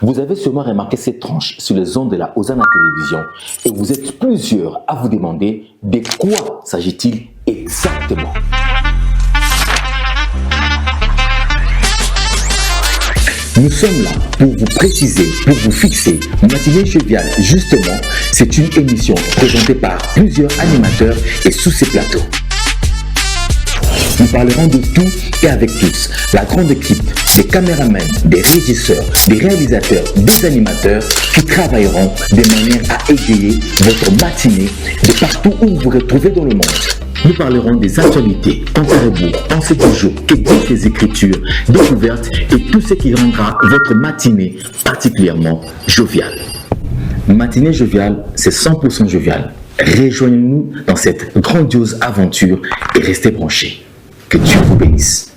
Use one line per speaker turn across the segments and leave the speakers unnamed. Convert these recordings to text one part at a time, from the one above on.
Vous avez sûrement remarqué cette tranche sur les ondes de la Hosanna Télévision et vous êtes plusieurs à vous demander de quoi s'agit-il exactement. Nous sommes là pour vous préciser, pour vous fixer. Matinée Joviale, justement, c'est une émission présentée par plusieurs animateurs et sous ces plateaux. Nous parlerons de tout et avec tous. La grande équipe, des caméramans, des régisseurs, des réalisateurs, des animateurs qui travailleront de manière à égayer votre matinée de partout où vous vous retrouvez dans le monde. Nous parlerons des actualités, comptes à rebours, pensées du jour, que disent les écritures, découvertes et tout ce qui rendra votre matinée particulièrement joviale. Matinée Joviale, c'est 100% jovial. Rejoignez-nous dans cette grandiose aventure et restez branchés. Que Dieu vous bénisse.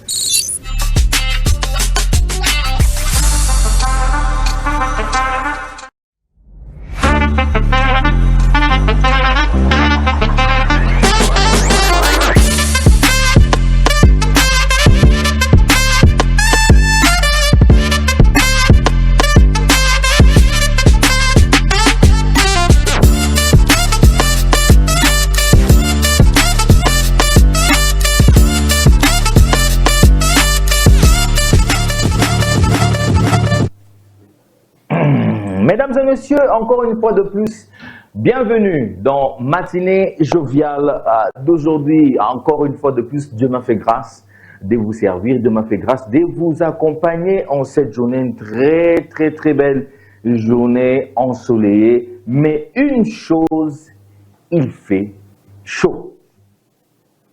Mesdames et messieurs, encore une fois de plus, bienvenue dans Matinée Joviale d'aujourd'hui. Encore une fois de plus, Dieu m'a fait grâce de vous servir, Dieu m'a fait grâce de vous accompagner en cette journée, une très belle journée ensoleillée. Mais une chose, il fait chaud.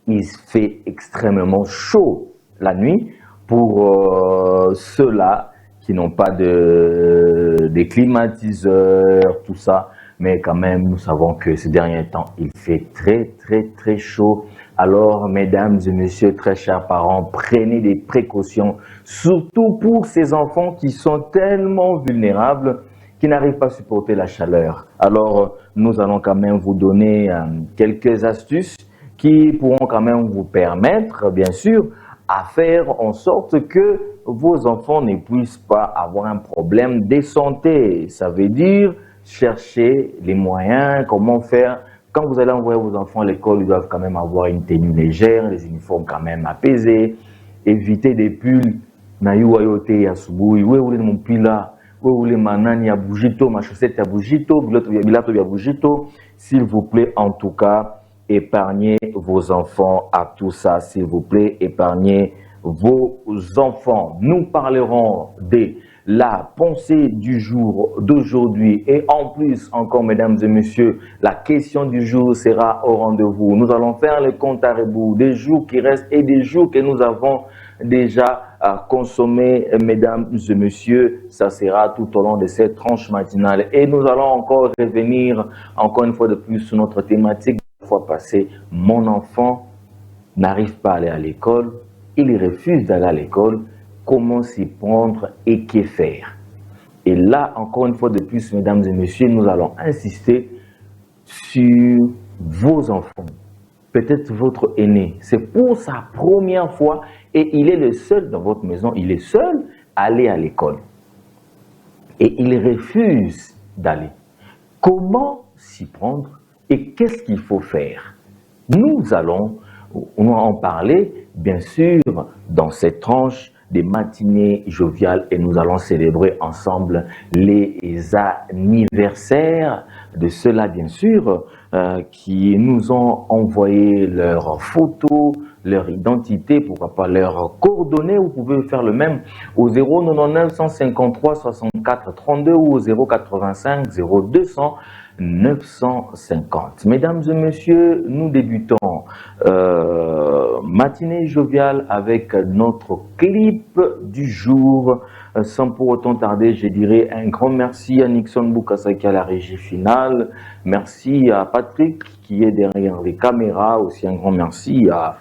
Il fait extrêmement chaud la nuit pour ceux-là qui n'ont pas de climatiseurs, tout ça. Mais quand même, nous savons que ces derniers temps, il fait très chaud. Alors, mesdames et messieurs, très chers parents, prenez des précautions, surtout pour ces enfants qui sont tellement vulnérables, qui n'arrivent pas à supporter la chaleur. Alors, nous allons quand même vous donner quelques astuces qui pourront quand même vous permettre, bien sûr, à faire en sorte que vos enfants ne puissent pas avoir un problème de santé. Ça veut dire chercher les moyens, comment faire. Quand vous allez envoyer vos enfants à l'école, ils doivent quand même avoir une tenue légère, les uniformes quand même apaisés, éviter des pulls. Naïwayote yasubuhi, we ule mpila, we ule manani ya bujito, ma chaussette ya bujito, bilato ya bujito. S'il vous plaît, en tout cas, épargnez vos enfants à tout ça, s'il vous plaît, épargnez vos enfants. Nous parlerons de la pensée du jour d'aujourd'hui et en plus encore, mesdames et messieurs, la question du jour sera au rendez-vous. Nous allons faire le compte à rebours des jours qui restent et des jours que nous avons déjà consommés, mesdames et messieurs. Ça sera tout au long de cette tranche matinale et nous allons encore revenir encore une fois de plus sur notre thématique. Fois passée, mon enfant n'arrive pas à aller à l'école, il refuse d'aller à l'école, comment s'y prendre et que faire? Et là, encore une fois de plus, mesdames et messieurs, nous allons insister sur vos enfants. Peut-être votre aîné, c'est pour sa première fois et il est le seul dans votre maison, il est seul à aller à l'école. Et il refuse d'aller. Comment s'y prendre? Et qu'est-ce qu'il faut faire? Nous allons en parler, bien sûr, dans cette tranche des matinées joviales et nous allons célébrer ensemble les anniversaires de ceux-là, bien sûr, qui nous ont envoyé leurs photos, leur identité, pourquoi pas leurs coordonnées. Vous pouvez faire le même au 099 153 64 32 ou au 085 0200 950. Mesdames et messieurs, nous débutons Matinée Joviale avec notre clip du jour. Sans pour autant tarder, je dirais un grand merci à Nixon Boukasaki à la régie finale. Merci à Patrick qui est derrière les caméras. Aussi un grand merci à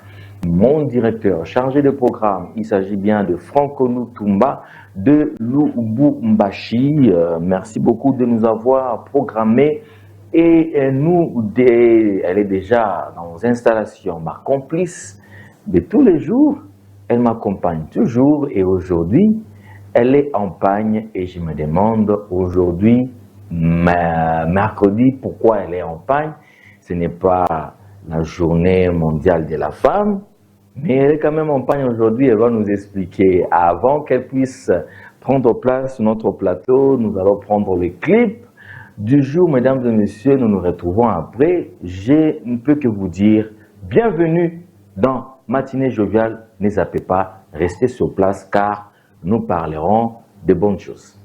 mon directeur chargé de programme. Il s'agit bien de Franco Nutumba de Lubumbashi. Merci beaucoup de nous avoir programmés. Et elle est déjà dans installation, ma complice de tous les jours. Elle m'accompagne toujours et aujourd'hui, elle est en pagne et je me demande aujourd'hui, mercredi, pourquoi elle est en pagne. Ce n'est pas la journée mondiale de la femme, mais elle est quand même en pagne aujourd'hui. Elle va nous expliquer. Avant qu'elle puisse prendre place sur notre plateau, nous allons prendre le clip du jour. Mesdames et messieurs, nous nous retrouvons après. Je ne peux que vous dire bienvenue dans Matinée Joviale. Ne zappez pas, restez sur place car nous parlerons de bonnes choses.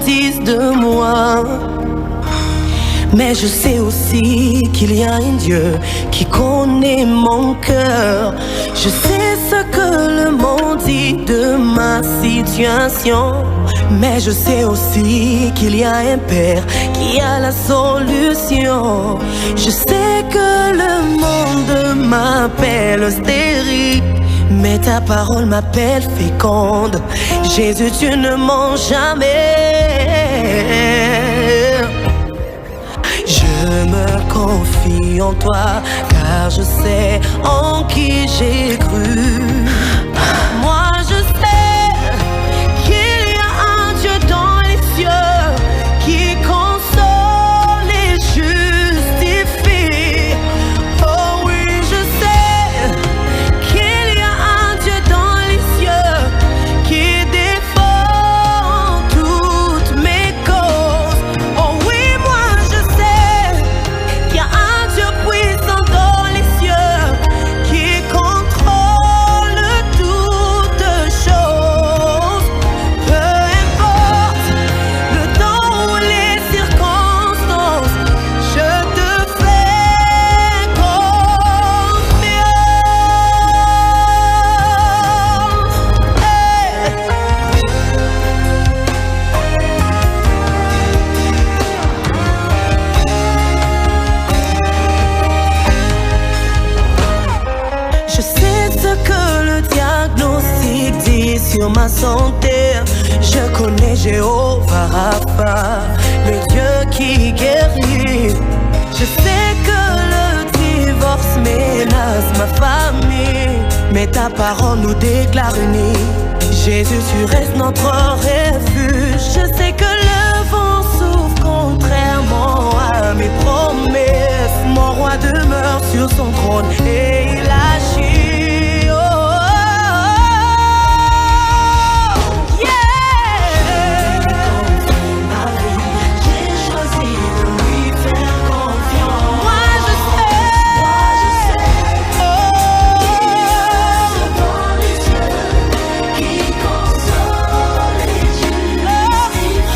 Disent de moi, mais je sais aussi qu'il y a un Dieu qui connaît mon cœur. Je sais ce que le monde dit de ma situation, mais je sais aussi qu'il y a un Père qui a la solution. Je sais que le monde m'appelle stérile, mais ta parole m'appelle féconde. Jésus, tu ne mens jamais. Je me confie en toi, car je sais en qui j'ai cru. Moi, je sais qu'il y a un Dieu dans les cieux qui console et justifie. Oh oui, je sais qu'il y a un Dieu dans les cieux qui défend toutes mes causes. Oh oui, moi je sais qu'il y a un Dieu puissant dans les cieux qui contrôle toutes choses. Peu importe le temps ou les circonstances, je te fais confiance. Je sais ce que le diagnostic dit sur ma santé. Je connais Jéhovah Rapha, le Dieu qui guérit. Je sais que le divorce menace ma famille, mais ta parole nous déclare unis. Jésus, tu restes notre refuge. Je sais que le vent souffle contrairement à mes promesses. Mon roi demeure sur son trône et il agit. Oh, yeah. J'ai choisi de lui faire confiance. Moi je sais, dans les yeux qui console et justifie.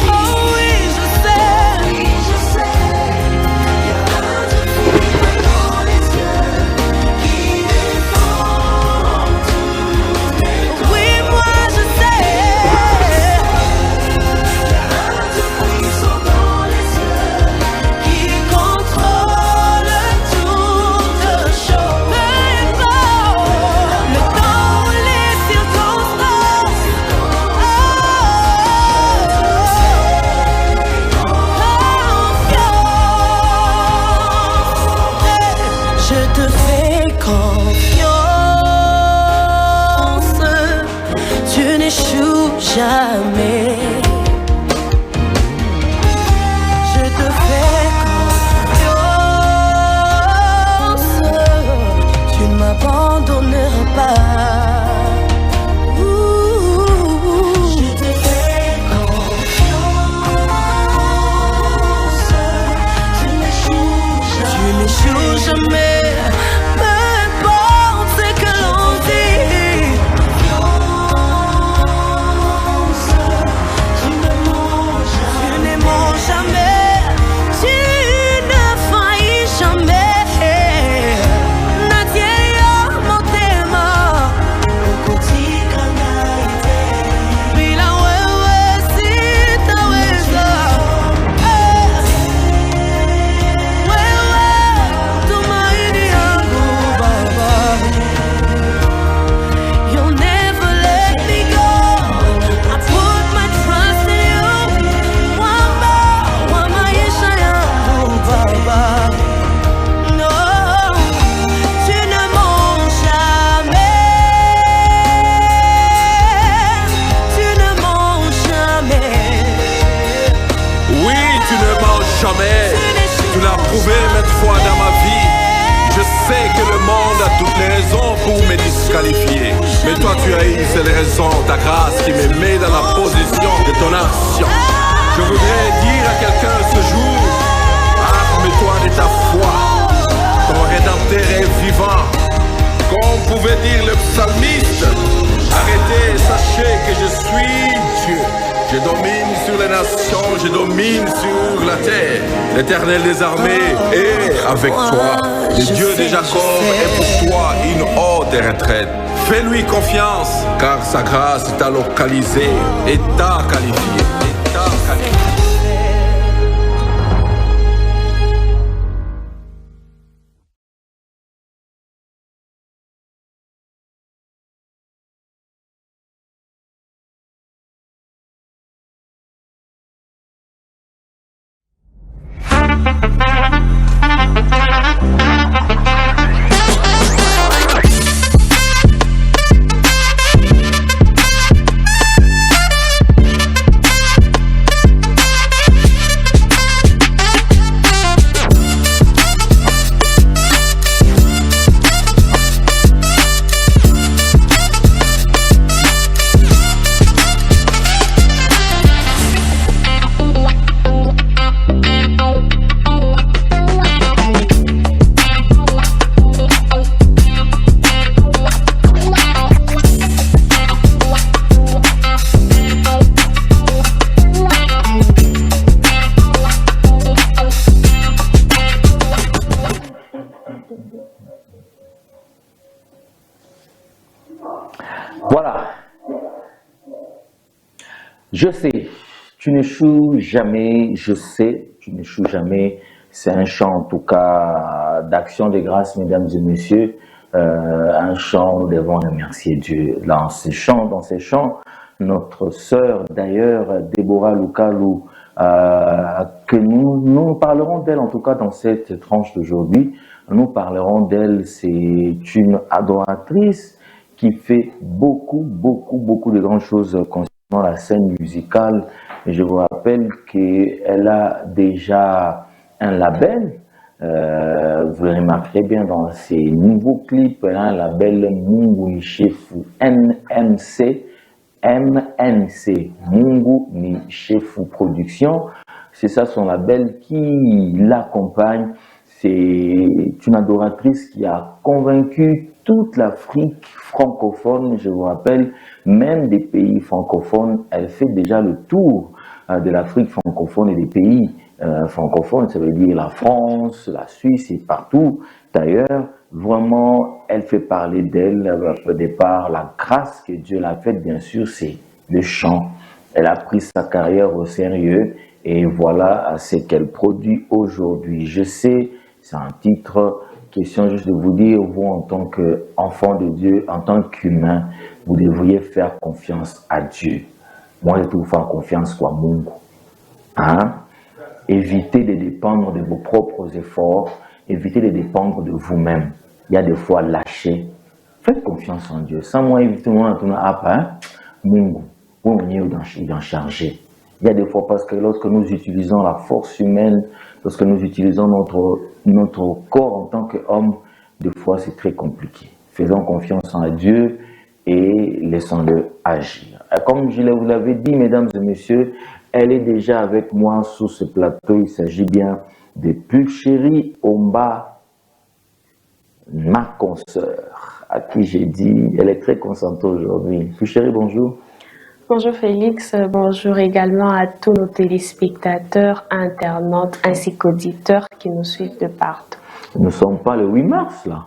Oh oui, je sais, il y a un Dieu dans les yeux qui défend toutes mes causes. Oui, moi je sais, il y a un Dieu puissant dans les yeux qui contrôle toutes choses. Peu importe le temps ou les circonstances, je te fais confiance. Tu n'échoues jamais. Je te fais confiance. Tu ne m'abandonneras pas. Je te fais confiance. Tu n'échoues jamais. Peu importe ce que l'on dit.
jamais. Tu l'as prouvé maintes fois dans ma vie. Je sais que le monde a toutes les raisons pour me disqualifier. Mais toi tu as une seule raison, ta grâce qui me met dans la position de ton action. Je voudrais dire à quelqu'un ce jour, arme-toi de ta foi. Ton rédempteur est vivant. Comme pouvait dire le psalmiste, arrêtez, sachez que je suis Dieu. Je domine sur les nations, je domine sur la terre. L'Éternel des armées est avec toi. Le Dieu de Jacob est pour toi une haute retraite. Fais-lui confiance, car sa grâce t'a localisé et t'a qualifié.
Voilà. Je sais, tu n'échoues jamais, je sais, tu n'échoues jamais. C'est un chant en tout cas d'action de grâce, mesdames et messieurs. Un chant, nous devons remercier Dieu. Dans ces chants, notre sœur d'ailleurs, Déborah Lukalu, que nous parlerons d'elle en tout cas dans cette tranche d'aujourd'hui. Nous parlerons d'elle, c'est une adoratrice qui fait beaucoup de grandes choses concernant la scène musicale. Et je vous rappelle qu'elle a déjà un label. Vous le remarquerez bien dans ses nouveaux clips, elle a un label Mungu ni Shefu, MNC, Mungu ni Shefu Production. C'est ça son label qui l'accompagne. C'est une adoratrice qui a convaincu toute l'Afrique francophone, je vous rappelle, même des pays francophones. Elle fait déjà le tour de l'Afrique francophone et des pays francophones, ça veut dire la France, la Suisse et partout. D'ailleurs, vraiment, elle fait parler d'elle au départ. La grâce que Dieu l'a faite, bien sûr, c'est le chant. Elle a pris sa carrière au sérieux et voilà ce qu'elle produit aujourd'hui. Je sais, c'est un titre, question juste de vous dire, vous en tant qu'enfant de Dieu, en tant qu'humain, vous devriez faire confiance à Dieu. Moi, je peux vous faire confiance à Mungu. Hein? Évitez de dépendre de vos propres efforts, évitez de dépendre de vous-même. Il y a des fois lâcher. Faites confiance en Dieu. Sans moi, évitez-moi Mungu, vous en charger. Il y a des fois parce que lorsque nous utilisons la force humaine, lorsque nous utilisons notre corps en tant qu'homme, des fois c'est très compliqué. Faisons confiance en Dieu et laissons-le agir. Comme je vous l'avais dit, mesdames et messieurs, elle est déjà avec moi sur ce plateau. Il s'agit bien de Pulchérie Omba, ma consoeur, à qui j'ai dit, elle est très concentrée aujourd'hui. Pulchérie, bonjour.
Bonjour Félix, bonjour également à tous nos téléspectateurs, internautes ainsi qu'auditeurs qui nous suivent de partout.
Nous ne sommes pas le 8 mars là.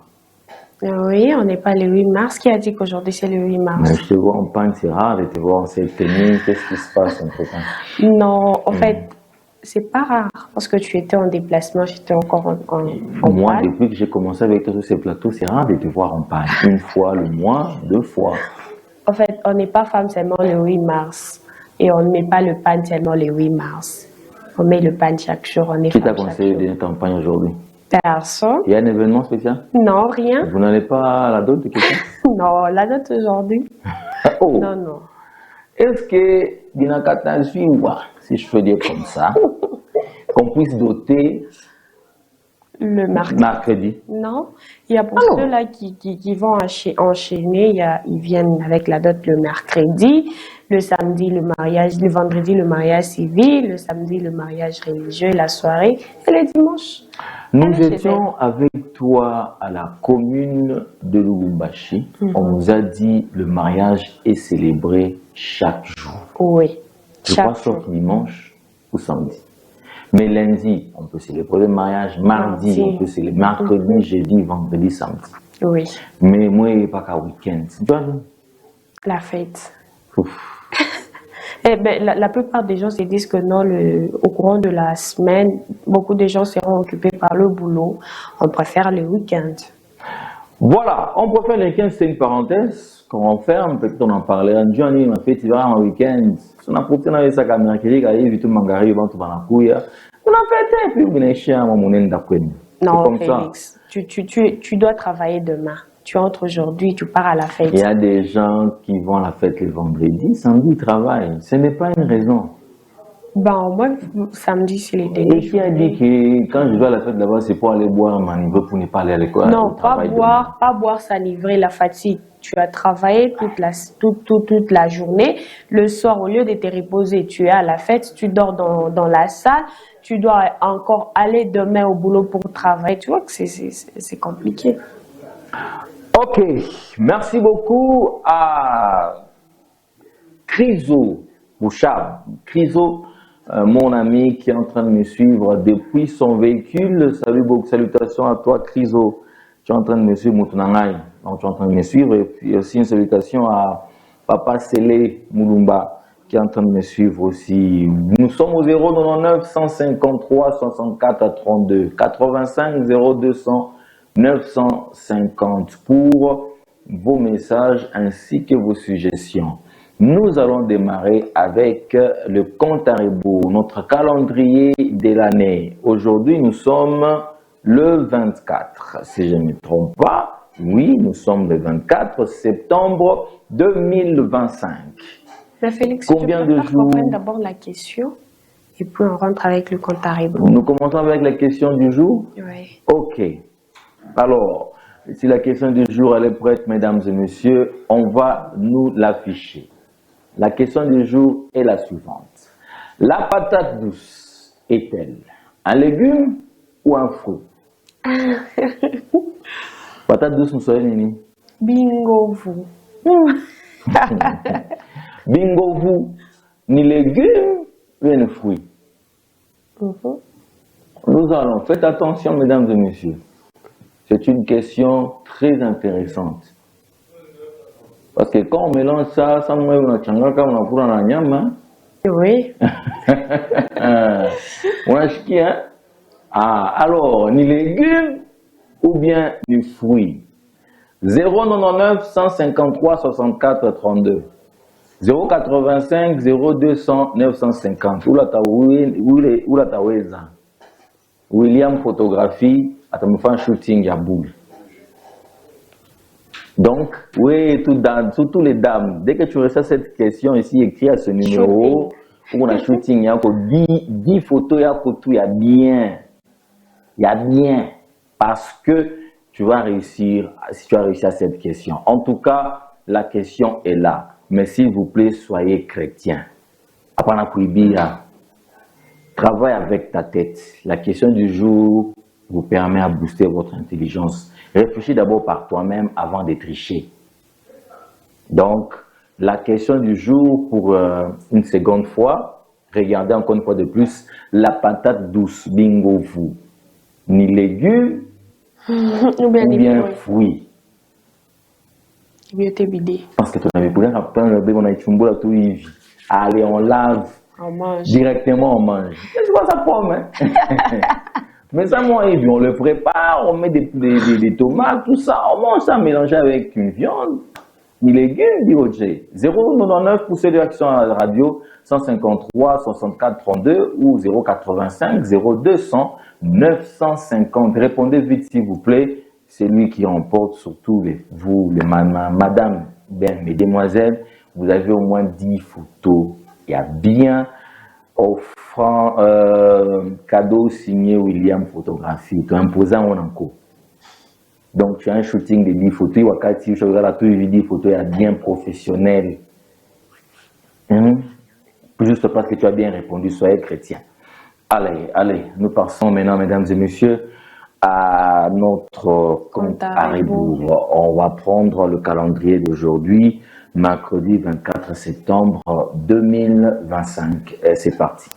Oui, on n'est pas le 8 mars. Qui a dit qu'aujourd'hui c'est le 8 mars?
Mais je te vois en panne, c'est rare de te voir en cette tenue. Qu'est-ce qui se passe entre temps?
Non, en fait, c'est pas rare parce que tu étais en déplacement, j'étais encore en
Moi,
panne.
depuis que j'ai commencé avec toi sur ces plateaux, c'est rare de te voir en panne. Une fois le mois, 2 fois.
En fait, on n'est pas femme seulement le 8 mars et on ne met pas le pan seulement le 8 mars. On met le pan chaque jour, on est
Qui t'a
femme chaque
conseillé
jour.
de campagne aujourd'hui?
Personne?
Il y a un événement spécial?
Non, rien.
Vous n'allez pas à la dot de quelqu'un?
Non, la date aujourd'hui?
Oh!
Non, non.
Est-ce que Dinakata suit ou pas? Si je peux dire comme ça. qu'on puisse doter
le
mercredi.
Non, il y a pour ceux-là qui vont enchaîner, ils viennent avec la dot le mercredi, le samedi le mariage, le vendredi le mariage civil, le samedi le mariage religieux, la soirée et le dimanche.
Nous étions avec toi à la commune de Lubumbashi. On nous a dit le mariage est célébré chaque jour.
Oui.
Je crois sauf dimanche ou samedi. Mais lundi, on peut célébrer le mariage. Mardi, on peut célébrer. Mercredi, jeudi, vendredi, samedi.
Oui.
Mais moi, il n'y a pas qu'un week-end.
La fête. Eh ben, la plupart des gens se disent que non, au courant de la semaine, beaucoup de gens seront occupés par le boulot. On préfère le week-end.
Voilà, on préfère le week-end, c'est une parenthèse qu'on enferme. Peut-être on en parlait. Un jour, on a fait, tu verras, un week-end. On a porté dans les sacs à mercredi, on a vu tout le mangari, on a fait, et puis on a fait un moment d'après.
Non, Félix, tu dois travailler demain. Tu entres aujourd'hui, tu pars à la fête.
Il y a des gens qui vont à la fête le vendredi, samedi ils travaillent. Ce n'est pas une raison.
Ben, moi, samedi, c'est les
Et qui a dit que quand je vais à la fête là-bas, c'est pour aller boire un niveau pour ne pas aller à l'école?
Non, pas boire, ça livrer la fatigue. Tu as travaillé toute la journée. Le soir, au lieu de te reposer, tu es à la fête, tu dors dans la salle. Tu dois encore aller demain au boulot pour travailler. Tu vois que c'est compliqué.
Ok, merci beaucoup à Criso Bouchard. Criso, mon ami qui est en train de me suivre depuis son véhicule. Salut, beaucoup, salutations à toi, Criso. Tu es en train de me suivre, Moutounangaï. Donc, tu es en train de me suivre. Et puis aussi une salutation à Papa Sélé Moulumba qui est en train de me suivre aussi. Nous sommes au 099 153 64 32 85 0200 950 pour vos messages ainsi que vos suggestions. Nous allons démarrer avec le compte à rebours, notre calendrier de l'année. Aujourd'hui, nous sommes le 24, si je ne me trompe pas. Oui, nous sommes le 24 septembre 2025.
Mais Félix,
combien de jours?
D'abord la question et puis on rentre avec le compte à rebours.
Nous commençons avec la question du jour?
Oui.
Ok. Alors, si la question du jour elle est prête, mesdames et messieurs, on va nous l'afficher. La question du jour est la suivante. La patate douce est-elle un légume ou un fruit? Patate douce, nous sommes nini?
Bingo vous.
Bingo vous, ni légume ni un fruit. Nous allons, faites attention, mesdames et messieurs. C'est une question très intéressante. Parce que quand on mélange ça, ça me met changa comme on a pour la nyama.
Oui.
On a chiqué, hein? Ah, alors, ni légumes ou bien ni fruits. 099 153 64 32. 085 0200 950. Où la taweza? William photographie, atamufan un shooting à boule. Donc, oui, toutes les dames, dès que tu reçois cette question ici, écris à ce numéro, pour un shooting, il y a 10 photos, il y a bien. Il y a bien. Parce que tu vas réussir, si tu as réussi à cette question. En tout cas, la question est là. Mais s'il vous plaît, soyez chrétien. Travaille avec ta tête. La question du jour vous permet à booster votre intelligence. Réfléchis d'abord par toi-même avant de tricher. Donc, la question du jour pour une seconde fois, regardez encore une fois de plus, la patate douce, bingo vous, ni légumes, ou bien fruits. Parce que tu n'avais pas tout. Allez, on lave.
On mange.
Directement, on mange. C'est pas sa pomme, hein? Mais ça, moi, on le prépare, on met des tomates, tout ça, on mange ça mélangé avec une viande, ni légumes, ni autre. 099 pour ceux de l'action à la radio, 153 64 32 ou 085 0200 950. Répondez vite, s'il vous plaît. C'est lui qui remporte, surtout vous, les madame, mesdemoiselles, vous avez au moins 10 photos. Il y a bien offrant cadeau signé William Photographie, tu as imposé en cours. Donc, tu as un shooting de 10 photos, wakati, tu regardes tous les 10 photos, il y a bien professionnel. Juste parce que tu as bien répondu, soyez chrétien. Allez, allez, nous passons maintenant, mesdames et messieurs, à notre compte à rebours. On va prendre le calendrier d'aujourd'hui, mercredi 24 septembre 2025. Et c'est parti.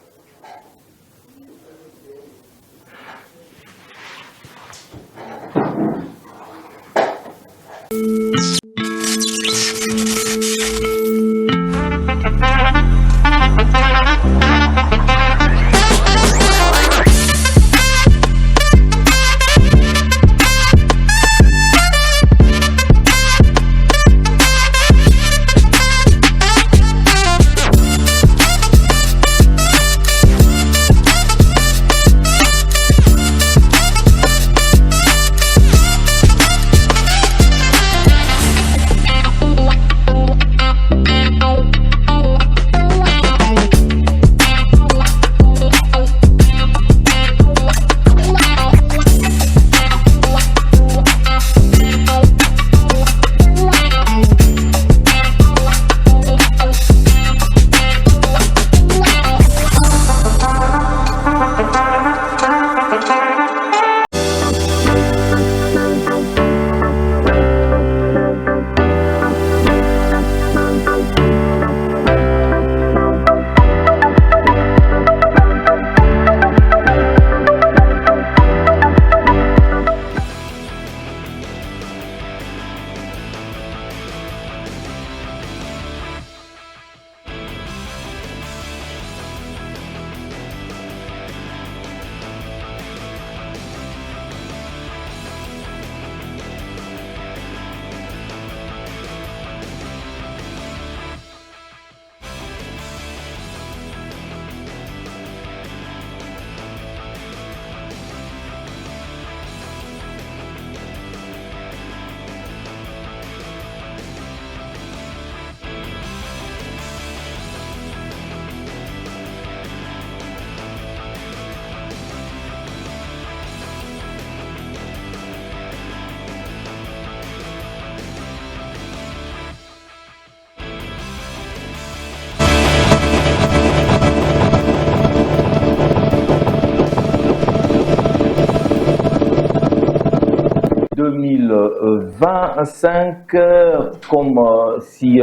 Comme si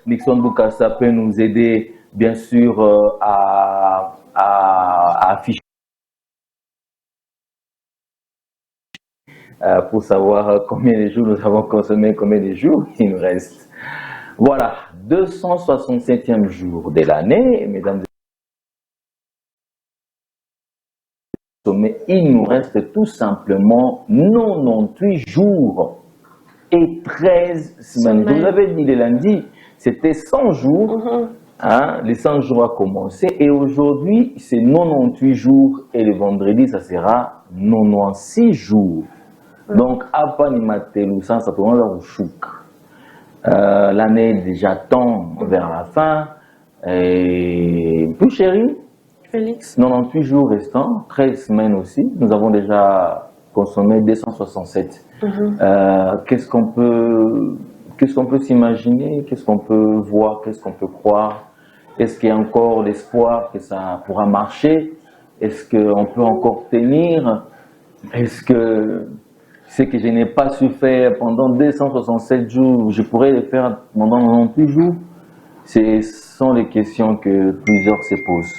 Nixon Bukasa peut nous aider, bien sûr, à afficher pour savoir combien de jours nous avons consommé, combien de jours il nous reste. Voilà, 267e jour de l'année, mesdames et messieurs, mais il nous reste tout simplement 98 jours et 13 semaines. Je vous l'avais dit le lundi, c'était 100 jours, les 100 jours a commencé, et aujourd'hui c'est 98 jours, et le vendredi ça sera 96 jours. Donc, l'année déjà tend vers la fin, et plus chérie,
Félix.
98 jours restants, 13 semaines aussi, nous avons déjà consommé 267. Qu'est-ce qu'on peut s'imaginer, qu'est-ce qu'on peut voir, qu'est-ce qu'on peut croire? Est-ce qu'il y a encore l'espoir que ça pourra marcher? Est-ce qu'on peut encore tenir? Est-ce que ce que je n'ai pas su faire pendant 267 jours, je pourrais le faire pendant 98 jours? Ce sont les questions que plusieurs se posent.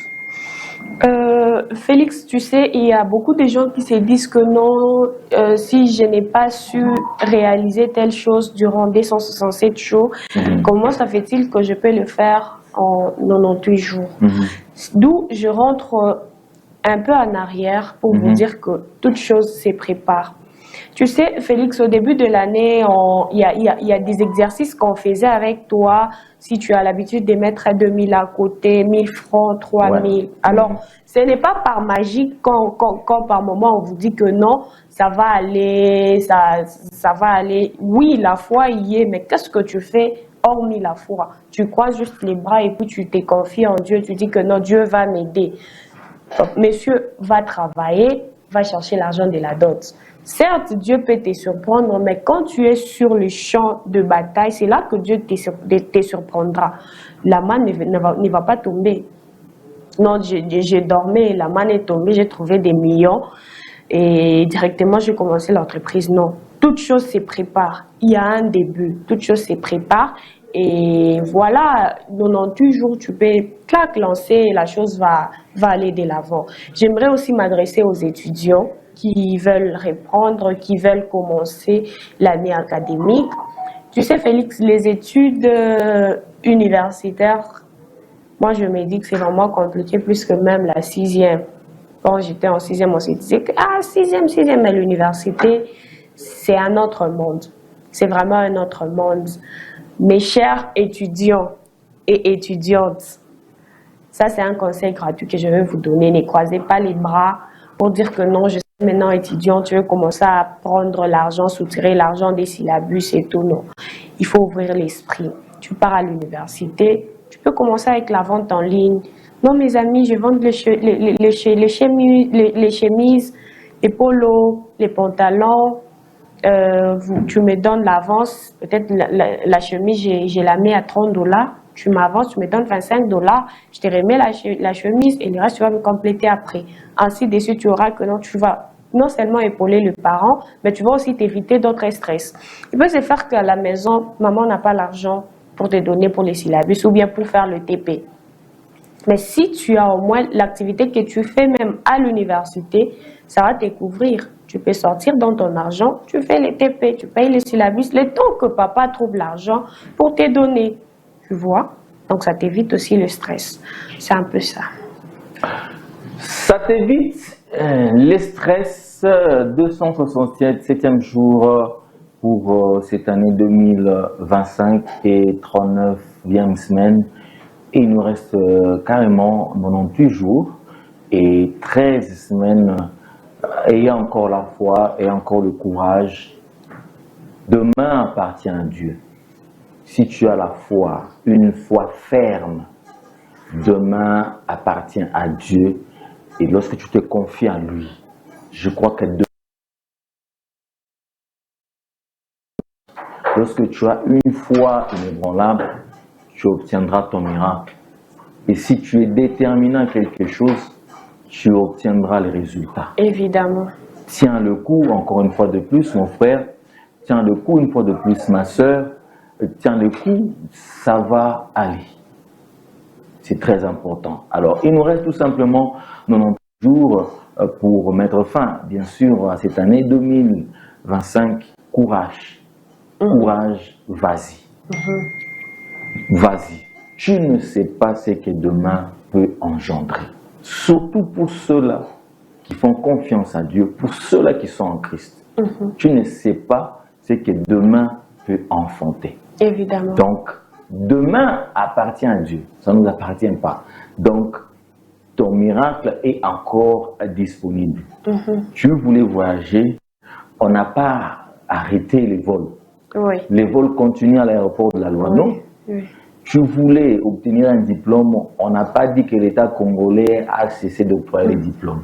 Félix, tu sais, il y a beaucoup de gens qui se disent que non, si je n'ai pas su réaliser telle chose durant 267 jours, comment ça fait-il que je peux le faire en 98 jours? D'où je rentre un peu en arrière pour vous dire que toute chose se prépare. Tu sais, Félix, au début de l'année, il y a des exercices qu'on faisait avec toi. Si tu as l'habitude de mettre 2000 à côté, 1000 francs, 3000. Alors, ce n'est pas par magie quand par moment on vous dit que non, ça va aller, ça va aller. Oui, la foi y est, mais qu'est-ce que tu fais hormis la foi? Tu croises juste les bras et puis tu te confies en Dieu. Tu dis que non, Dieu va m'aider. Monsieur va travailler, va chercher l'argent de la dot. Certes, Dieu peut te surprendre, mais quand tu es sur le champ de bataille, c'est là que Dieu te surprendra. La manne ne va pas tomber. Non, j'ai dormi, la manne est tombée, j'ai trouvé des millions et directement j'ai commencé l'entreprise. Non, toute chose se prépare. Il y a un début, toute chose se prépare. Et voilà, 98 jours, tu peux clac lancer et la chose va aller de l'avant. J'aimerais aussi m'adresser aux étudiants qui veulent reprendre, qui veulent commencer l'année académique. Tu sais, Félix, les études universitaires, moi je me dis que c'est vraiment compliqué plus que même la 6e. Quand j'étais en 6e, on se disait que 6e, à l'université, c'est un autre monde. C'est vraiment un autre monde. Mes chers étudiants et étudiantes, ça c'est un conseil gratuit que je vais vous donner. Ne croisez pas les bras pour dire que non, je suis maintenant étudiant, tu veux commencer à prendre l'argent, soutirer l'argent des syllabus et tout. Non, il faut ouvrir l'esprit. Tu pars à l'université, tu peux commencer avec la vente en ligne. Non, mes amis, je vends les chemises, les polos, les pantalons. Tu me donnes l'avance, peut-être la chemise, je la mets à 30 $. Tu m'avances, tu me donnes 25 $, je te remets la chemise et le reste, tu vas me compléter après. Ainsi de suite, tu auras que non, tu vas non seulement épauler le parent, mais tu vas aussi t'éviter d'autres stress. Il peut se faire qu'à la maison, maman n'a pas l'argent pour te donner pour les syllabus ou bien pour faire le TP. Mais si tu as au moins l'activité que tu fais même à l'université, ça va te couvrir. Tu peux sortir dans ton argent, tu fais les TP, tu payes les syllabus, le temps que papa trouve l'argent pour te donner. Tu vois? Donc ça t'évite aussi le stress. C'est un peu ça.
Ça t'évite le stress. 267e jour pour cette année 2025 et 39e semaine. Et il nous reste carrément 98 jours et 13 semaines. Ayez encore la foi et encore le courage. Demain appartient à Dieu. Si tu as la foi, une foi ferme, demain appartient à Dieu. Et lorsque tu te confies en lui, je crois que lorsque tu as une foi inébranlable, tu obtiendras ton miracle. Et si tu es déterminé à quelque chose, tu obtiendras les résultats.
Évidemment.
Tiens le coup, encore une fois de plus, mon frère. Tiens le coup, une fois de plus, ma soeur. Tiens le coup, ça va aller. C'est très important. Alors, il nous reste tout simplement 90 jours pour mettre fin, bien sûr, à cette année 2025. Courage. Courage, vas-y. Vas-y. Tu ne sais pas ce que demain peut engendrer. Surtout pour ceux-là qui font confiance à Dieu, pour ceux-là qui sont en Christ. Tu ne sais pas ce que demain peut enfanter.
Évidemment.
Donc, demain appartient à Dieu. Ça ne nous appartient pas. Donc, ton miracle est encore disponible. Tu voulais voyager, on n'a pas arrêté les vols.
Oui.
Les vols continuent à l'aéroport de la loi,
Oui.
non?
Oui.
Tu voulais obtenir un diplôme, on n'a pas dit que l'État congolais a cessé d'octroyer les diplômes.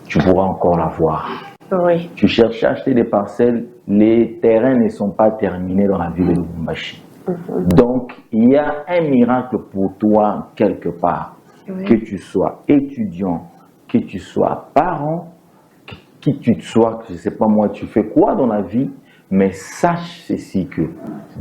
Tu pourras encore l'avoir.
Oui.
Tu cherches à acheter des parcelles, les terrains ne sont pas terminés dans la ville de Lubumbashi. Donc, il y a un miracle pour toi quelque part.
Oui.
Que tu sois étudiant, que tu sois parent, qui tu sois, je ne sais pas moi, tu fais quoi dans la vie, mais sache ceci que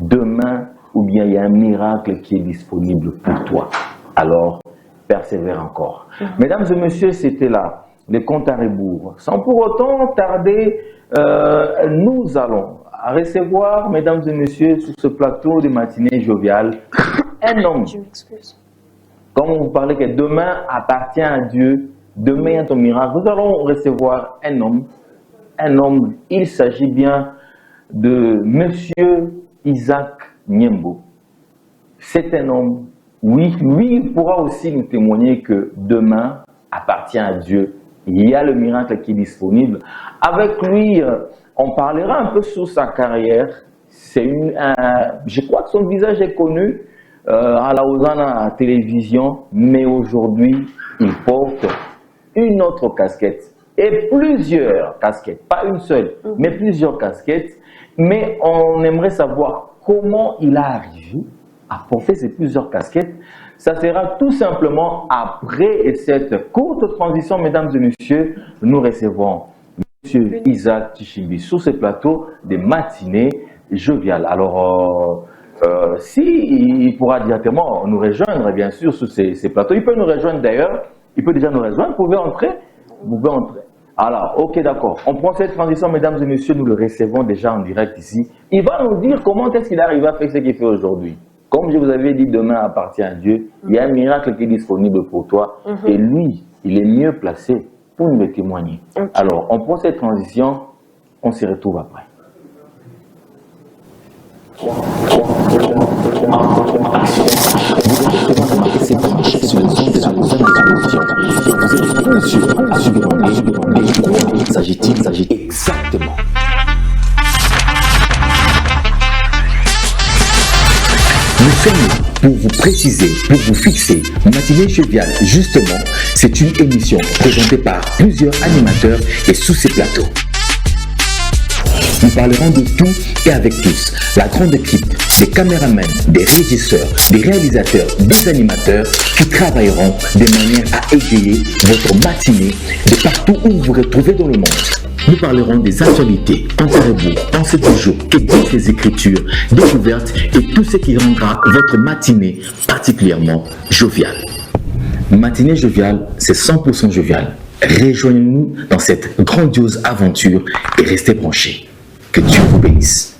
demain, ou bien il y a un miracle qui est disponible pour toi. Alors, persévère encore. Mesdames et messieurs, c'était là, les comptes à rebours. Sans pour autant tarder, nous allons recevoir, mesdames et messieurs, sur ce plateau de matinée joviale, un homme.
Je m'excuse.
Comme on vous parlait que demain appartient à Dieu, demain est ton miracle, nous allons recevoir un homme. Un homme, il s'agit bien de Monsieur Isaac Niembo. C'est un homme, oui, lui il pourra aussi nous témoigner que demain appartient à Dieu. Il y a le miracle qui est disponible. Avec lui, on parlera un peu sur sa carrière. Je crois que son visage est connu à la Hosanna à la télévision, mais aujourd'hui, il porte une autre casquette et plusieurs casquettes, pas une seule, mais plusieurs casquettes. Mais on aimerait savoir comment il a arrivé à porter ces plusieurs casquettes. Ça sera tout simplement après cette courte transition, mesdames et messieurs, nous recevons M. Isaac Tchimbi sur ce plateau des matinées joviales. Alors, s'il pourra directement nous rejoindre, bien sûr, sur ces plateaux, il peut nous rejoindre d'ailleurs, il peut déjà nous rejoindre, vous pouvez entrer, vous pouvez entrer. Alors, ok, d'accord. On prend cette transition, mesdames et messieurs, nous le recevons déjà en direct ici. Il va nous dire comment est-ce qu'il arrive à faire ce qu'il fait aujourd'hui. Comme je vous avais dit, demain appartient à Dieu. Il y a un miracle qui est disponible pour toi. Et lui, il est mieux placé pour nous le témoigner. Alors, on prend cette transition, on se retrouve après.
Exactement. Nous sommes pour vous préciser, pour vous fixer. Matinée joviale, justement, c'est une émission présentée par plusieurs animateurs et sous ces plateaux. Nous parlerons de tout et avec tous. La grande équipe, des caméramans, des régisseurs, des réalisateurs, des animateurs qui travailleront de manière à égayer votre matinée de partout où vous vous retrouvez dans le monde. Nous parlerons des actualités, pensez-vous, pensées du jour, que disent les écritures, découvertes et tout ce qui rendra votre matinée particulièrement joviale. Matinée joviale, c'est 100% jovial. Rejoignez-nous dans cette grandiose aventure et restez branchés. Que Dieu vous bénisse.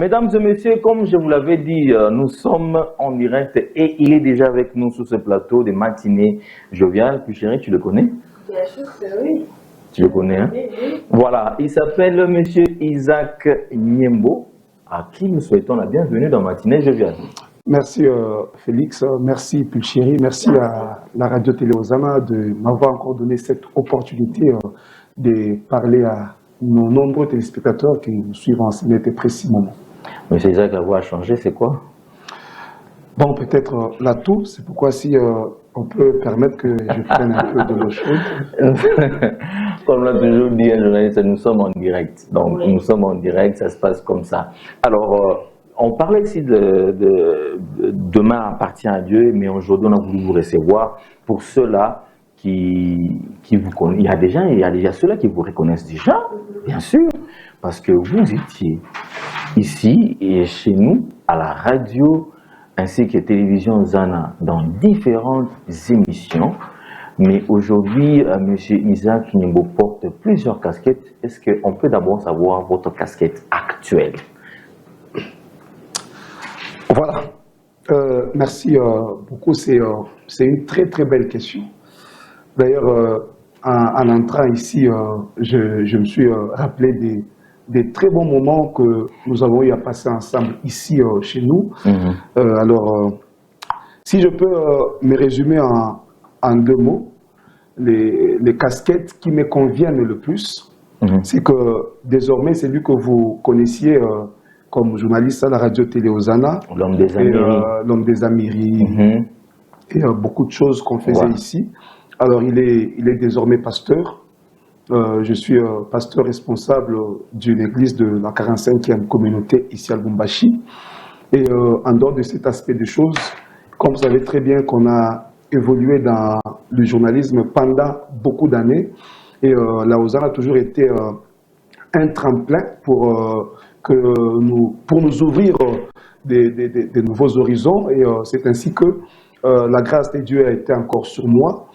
Mesdames et messieurs, comme je vous l'avais dit, nous sommes en direct et il est déjà avec nous sur ce plateau des matinées joviales. Puis chérie, tu le connais?
Bien sûr que oui.
Tu le connais, hein?
Oui.
Voilà, il s'appelle Monsieur Isaac Nyembo, à qui nous souhaitons la bienvenue dans Matinée joviale.
Merci Félix, merci Pulchéri, merci à la radio-télé Osana de m'avoir encore donné cette opportunité de parler à nos nombreux téléspectateurs qui nous suivent en ce net et précis moment.
Monsieur Isaac, la voix a changé, c'est quoi?
Bon, peut-être l'atout, c'est pourquoi si on peut permettre que je prenne un peu de l'eau chaude.
Comme l'a toujours dit un journaliste, nous sommes en direct. Donc nous sommes en direct, ça se passe comme ça. Alors, on parlait ici de demain appartient à Dieu, mais aujourd'hui on a voulu vous recevoir pour ceux-là qui vous connaissent. Il y a déjà ceux-là qui vous reconnaissent déjà, bien sûr, parce que vous étiez ici et chez nous à la radio ainsi que télévision Zana dans différentes émissions. Mais aujourd'hui, M. Isaac Nyembo porte plusieurs casquettes. Est-ce qu'on peut d'abord savoir votre casquette actuelle?
Voilà. Merci beaucoup. C'est une très très belle question. D'ailleurs, en entrant ici, je me suis rappelé des très bons moments que nous avons eu à passer ensemble ici chez nous. Alors, si je peux me résumer en deux mots, les casquettes qui me conviennent le plus, c'est que désormais, c'est lui que vous connaissiez comme journaliste à la radio-télé Osana,
l'homme des Amiri,
l'homme des Amiri, et beaucoup de choses qu'on faisait ici. Alors, il est désormais pasteur. Je suis pasteur responsable d'une église de la 45e communauté ici à Lubumbashi. Et en dehors de cet aspect des choses, comme vous savez très bien qu'on a évolué dans le journalisme pendant beaucoup d'années, et la Osana a toujours été un tremplin pour nous ouvrir des nouveaux horizons. Et c'est ainsi que la grâce de Dieu a été encore sur moi.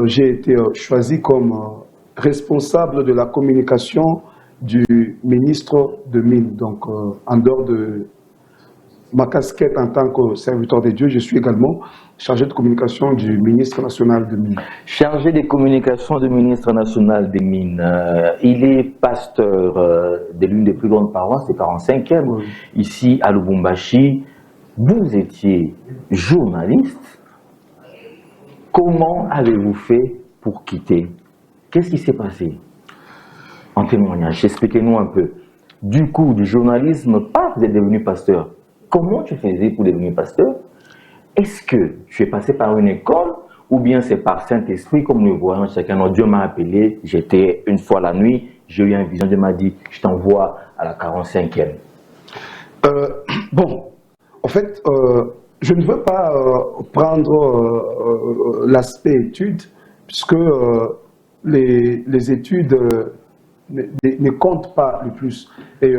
J'ai été choisi comme responsable de la communication du ministre de Mines. Donc, en dehors de ma casquette en tant que serviteur de Dieu, je suis également chargé de communication du ministre national des Mines.
Chargé des communications du ministre national des Mines. Il est pasteur de l'une des plus grandes paroisses, c'est 45e, ici à Lubumbashi. Vous étiez journaliste. Comment avez-vous fait pour quitter? Qu'est-ce qui s'est passé? En témoignage, expliquez-nous un peu. Du coup, du journalisme, vous êtes devenu pasteur. Comment tu faisais pour devenir pasteur? Est-ce que tu es passé par une école ou bien c'est par Saint-Esprit, comme nous voyons chacun? Non, Dieu m'a appelé, j'étais une fois la nuit, j'ai eu une vision, Dieu m'a dit, je t'envoie à la 45e.
Bon, en fait, je ne veux pas prendre l'aspect études, puisque les études ne comptent pas le plus. Et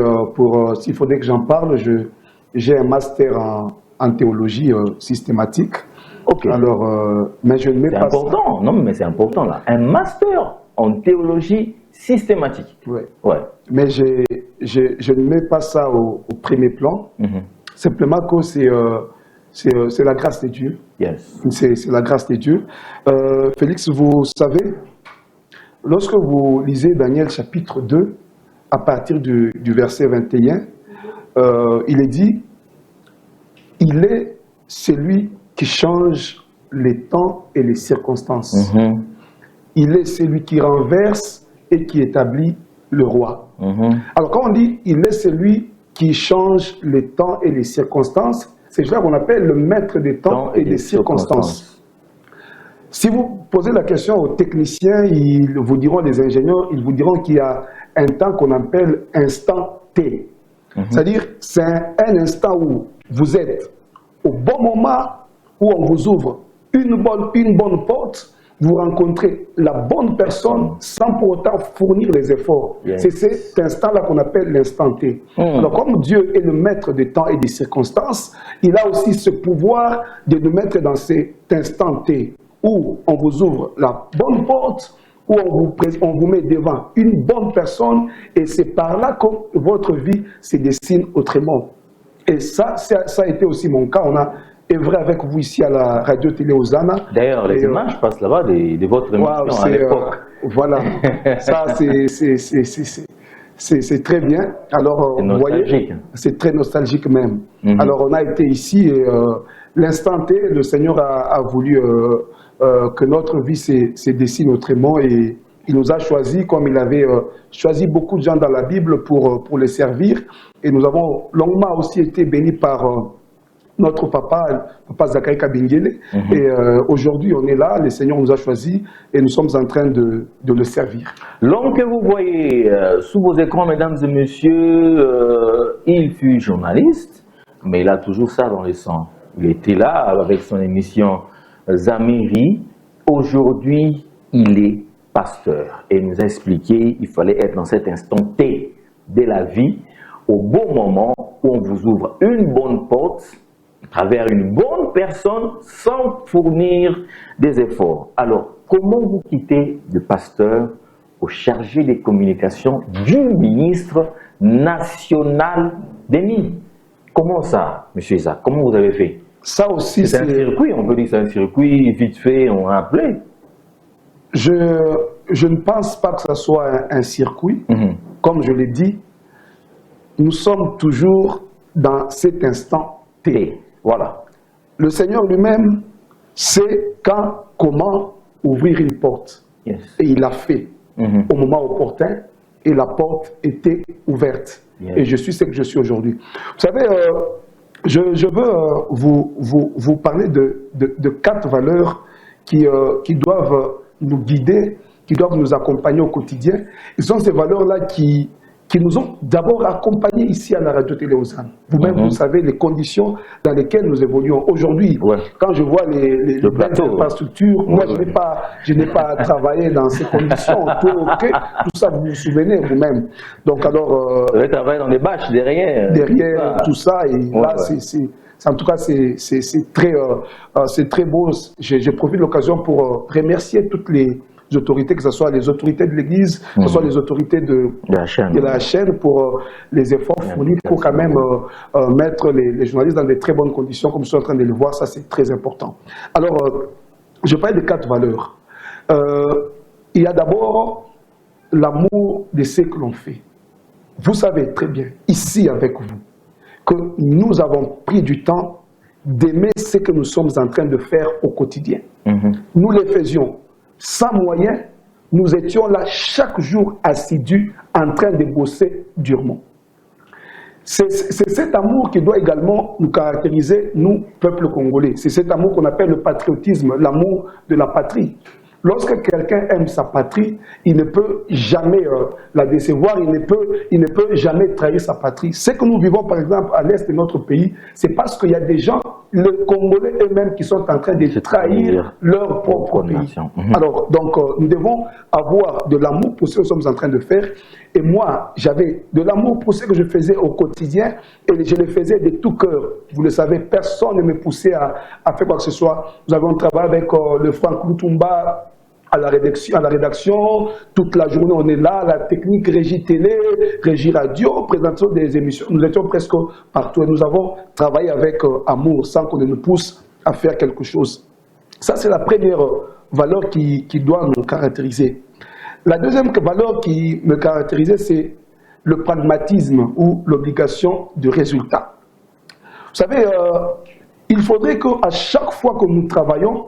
s'il faudrait que j'en parle, j'ai un master en théologie systématique.
Ok.
Alors, mais je ne mets pas.
C'est important, non, mais c'est important là. Un master en théologie systématique.
Ouais.
Ouais.
Mais je ne mets pas ça au premier plan. Simplement que c'est la grâce de Dieu.
Yes.
C'est la grâce de Dieu. Félix, vous savez, lorsque vous lisez Daniel chapitre 2, à partir du verset 21, il est dit, il est celui qui change les temps et les circonstances. Il est celui qui renverse et qui établit le roi. Alors quand on dit, il est celui qui change les temps et les circonstances, c'est ça qu'on appelle le maître des temps et des circonstances. Si vous posez la question aux techniciens, ils vous diront, les ingénieurs, ils vous diront qu'il y a un temps qu'on appelle instant T. C'est-à-dire, c'est un instant où vous êtes au bon moment, où on vous ouvre une bonne porte, vous rencontrez la bonne personne sans pour autant fournir les efforts. C'est cet instant-là qu'on appelle l'instant T. Alors, comme Dieu est le maître des temps et des circonstances, il a aussi ce pouvoir de nous mettre dans cet instant T, où on vous ouvre la bonne porte, où on vous met devant une bonne personne, et c'est par là que votre vie se dessine autrement. Et ça a été aussi mon cas. On a œuvré avec vous ici à la radio-télé Hosanna.
D'ailleurs, les images passent là-bas de votre émission à l'époque.
Voilà, ça c'est très bien. Alors, vous voyez, c'est très nostalgique même. Alors, on a été ici et l'instant T, le Seigneur a voulu que notre vie se dessine autrement, et il nous a choisis comme il avait choisi beaucoup de gens dans la Bible pour les servir. Et nous avons longuement aussi été bénis par notre papa Zachary Kabingele. Et aujourd'hui, on est là, le Seigneur nous a choisis et nous sommes en train de le servir.
L'homme que vous voyez sous vos écrans, mesdames et messieurs, il fut journaliste, mais il a toujours ça dans le sang. Il était là avec son émission Zamiri. Aujourd'hui, il est pasteur et il nous a expliqué qu'il fallait être dans cet instant T de la vie, au bon moment où on vous ouvre une bonne porte à travers une bonne personne sans fournir des efforts. Alors, comment vous quittez de pasteur au chargé des communications du ministre national des Mines? Comment ça, M. Isaac? Comment vous avez fait?
Ça aussi,
c'est un circuit, on peut dire que c'est un circuit vite fait, on a appelé.
Je ne pense pas que ce soit un circuit. Comme je l'ai dit, nous sommes toujours dans cet instant T.
Voilà.
Le Seigneur lui-même sait quand, comment ouvrir une porte. Et il l'a fait au moment opportun et la porte était ouverte. Et je suis ce que je suis aujourd'hui. Vous savez, je veux vous parler de 4 valeurs qui doivent nous guider, qui doivent nous accompagner au quotidien. Et ce sont ces valeurs-là qui nous ont d'abord accompagnés ici à la radio-télé Hosanna. Vous-même, vous savez les conditions dans lesquelles nous évoluons. Aujourd'hui, quand je vois les infrastructures, moi, je n'ai pas travaillé dans ces conditions. Tout ça, vous vous souvenez vous-même. Donc alors...
vous avez travaillé dans des bâches derrière.
Derrière tout ça. Et là, En tout cas, c'est très beau. Je profite de l'occasion pour remercier toutes les autorités, que ce soit les autorités de l'Église, que ce soit les autorités de la chaîne pour les efforts fournis pour quand même mettre les journalistes dans de très bonnes conditions, comme je suis en train de le voir. Ça, c'est très important. Alors, je parle de 4 valeurs. Il y a d'abord l'amour de ce que l'on fait. Vous savez très bien, ici avec vous, que nous avons pris du temps d'aimer ce que nous sommes en train de faire au quotidien. Nous le faisions sans moyens, nous étions là chaque jour assidus en train de bosser durement. C'est cet amour qui doit également nous caractériser, nous, peuple congolais. C'est cet amour qu'on appelle le patriotisme, l'amour de la patrie. Lorsque quelqu'un aime sa patrie, il ne peut jamais la décevoir, il ne peut jamais trahir sa patrie. Ce que nous vivons par exemple à l'est de notre pays, c'est parce qu'il y a des gens, les Congolais eux-mêmes, qui sont en train de trahir leur propre pays. Alors, donc, nous devons avoir de l'amour pour ce que nous sommes en train de faire. Et moi, j'avais de l'amour pour ce que je faisais au quotidien et je le faisais de tout cœur. Vous le savez, personne ne me poussait à faire quoi que ce soit. Nous avons travaillé avec le Franck Lutumba à la rédaction, toute la journée on est là, la technique, régie télé, régie radio, présentation des émissions. Nous étions presque partout et nous avons travaillé avec amour sans qu'on ne nous pousse à faire quelque chose. Ça, c'est la première valeur qui doit nous caractériser. La deuxième valeur qui me caractérisait, c'est le pragmatisme ou l'obligation de résultat. Vous savez, il faudrait qu'à chaque fois que nous travaillons,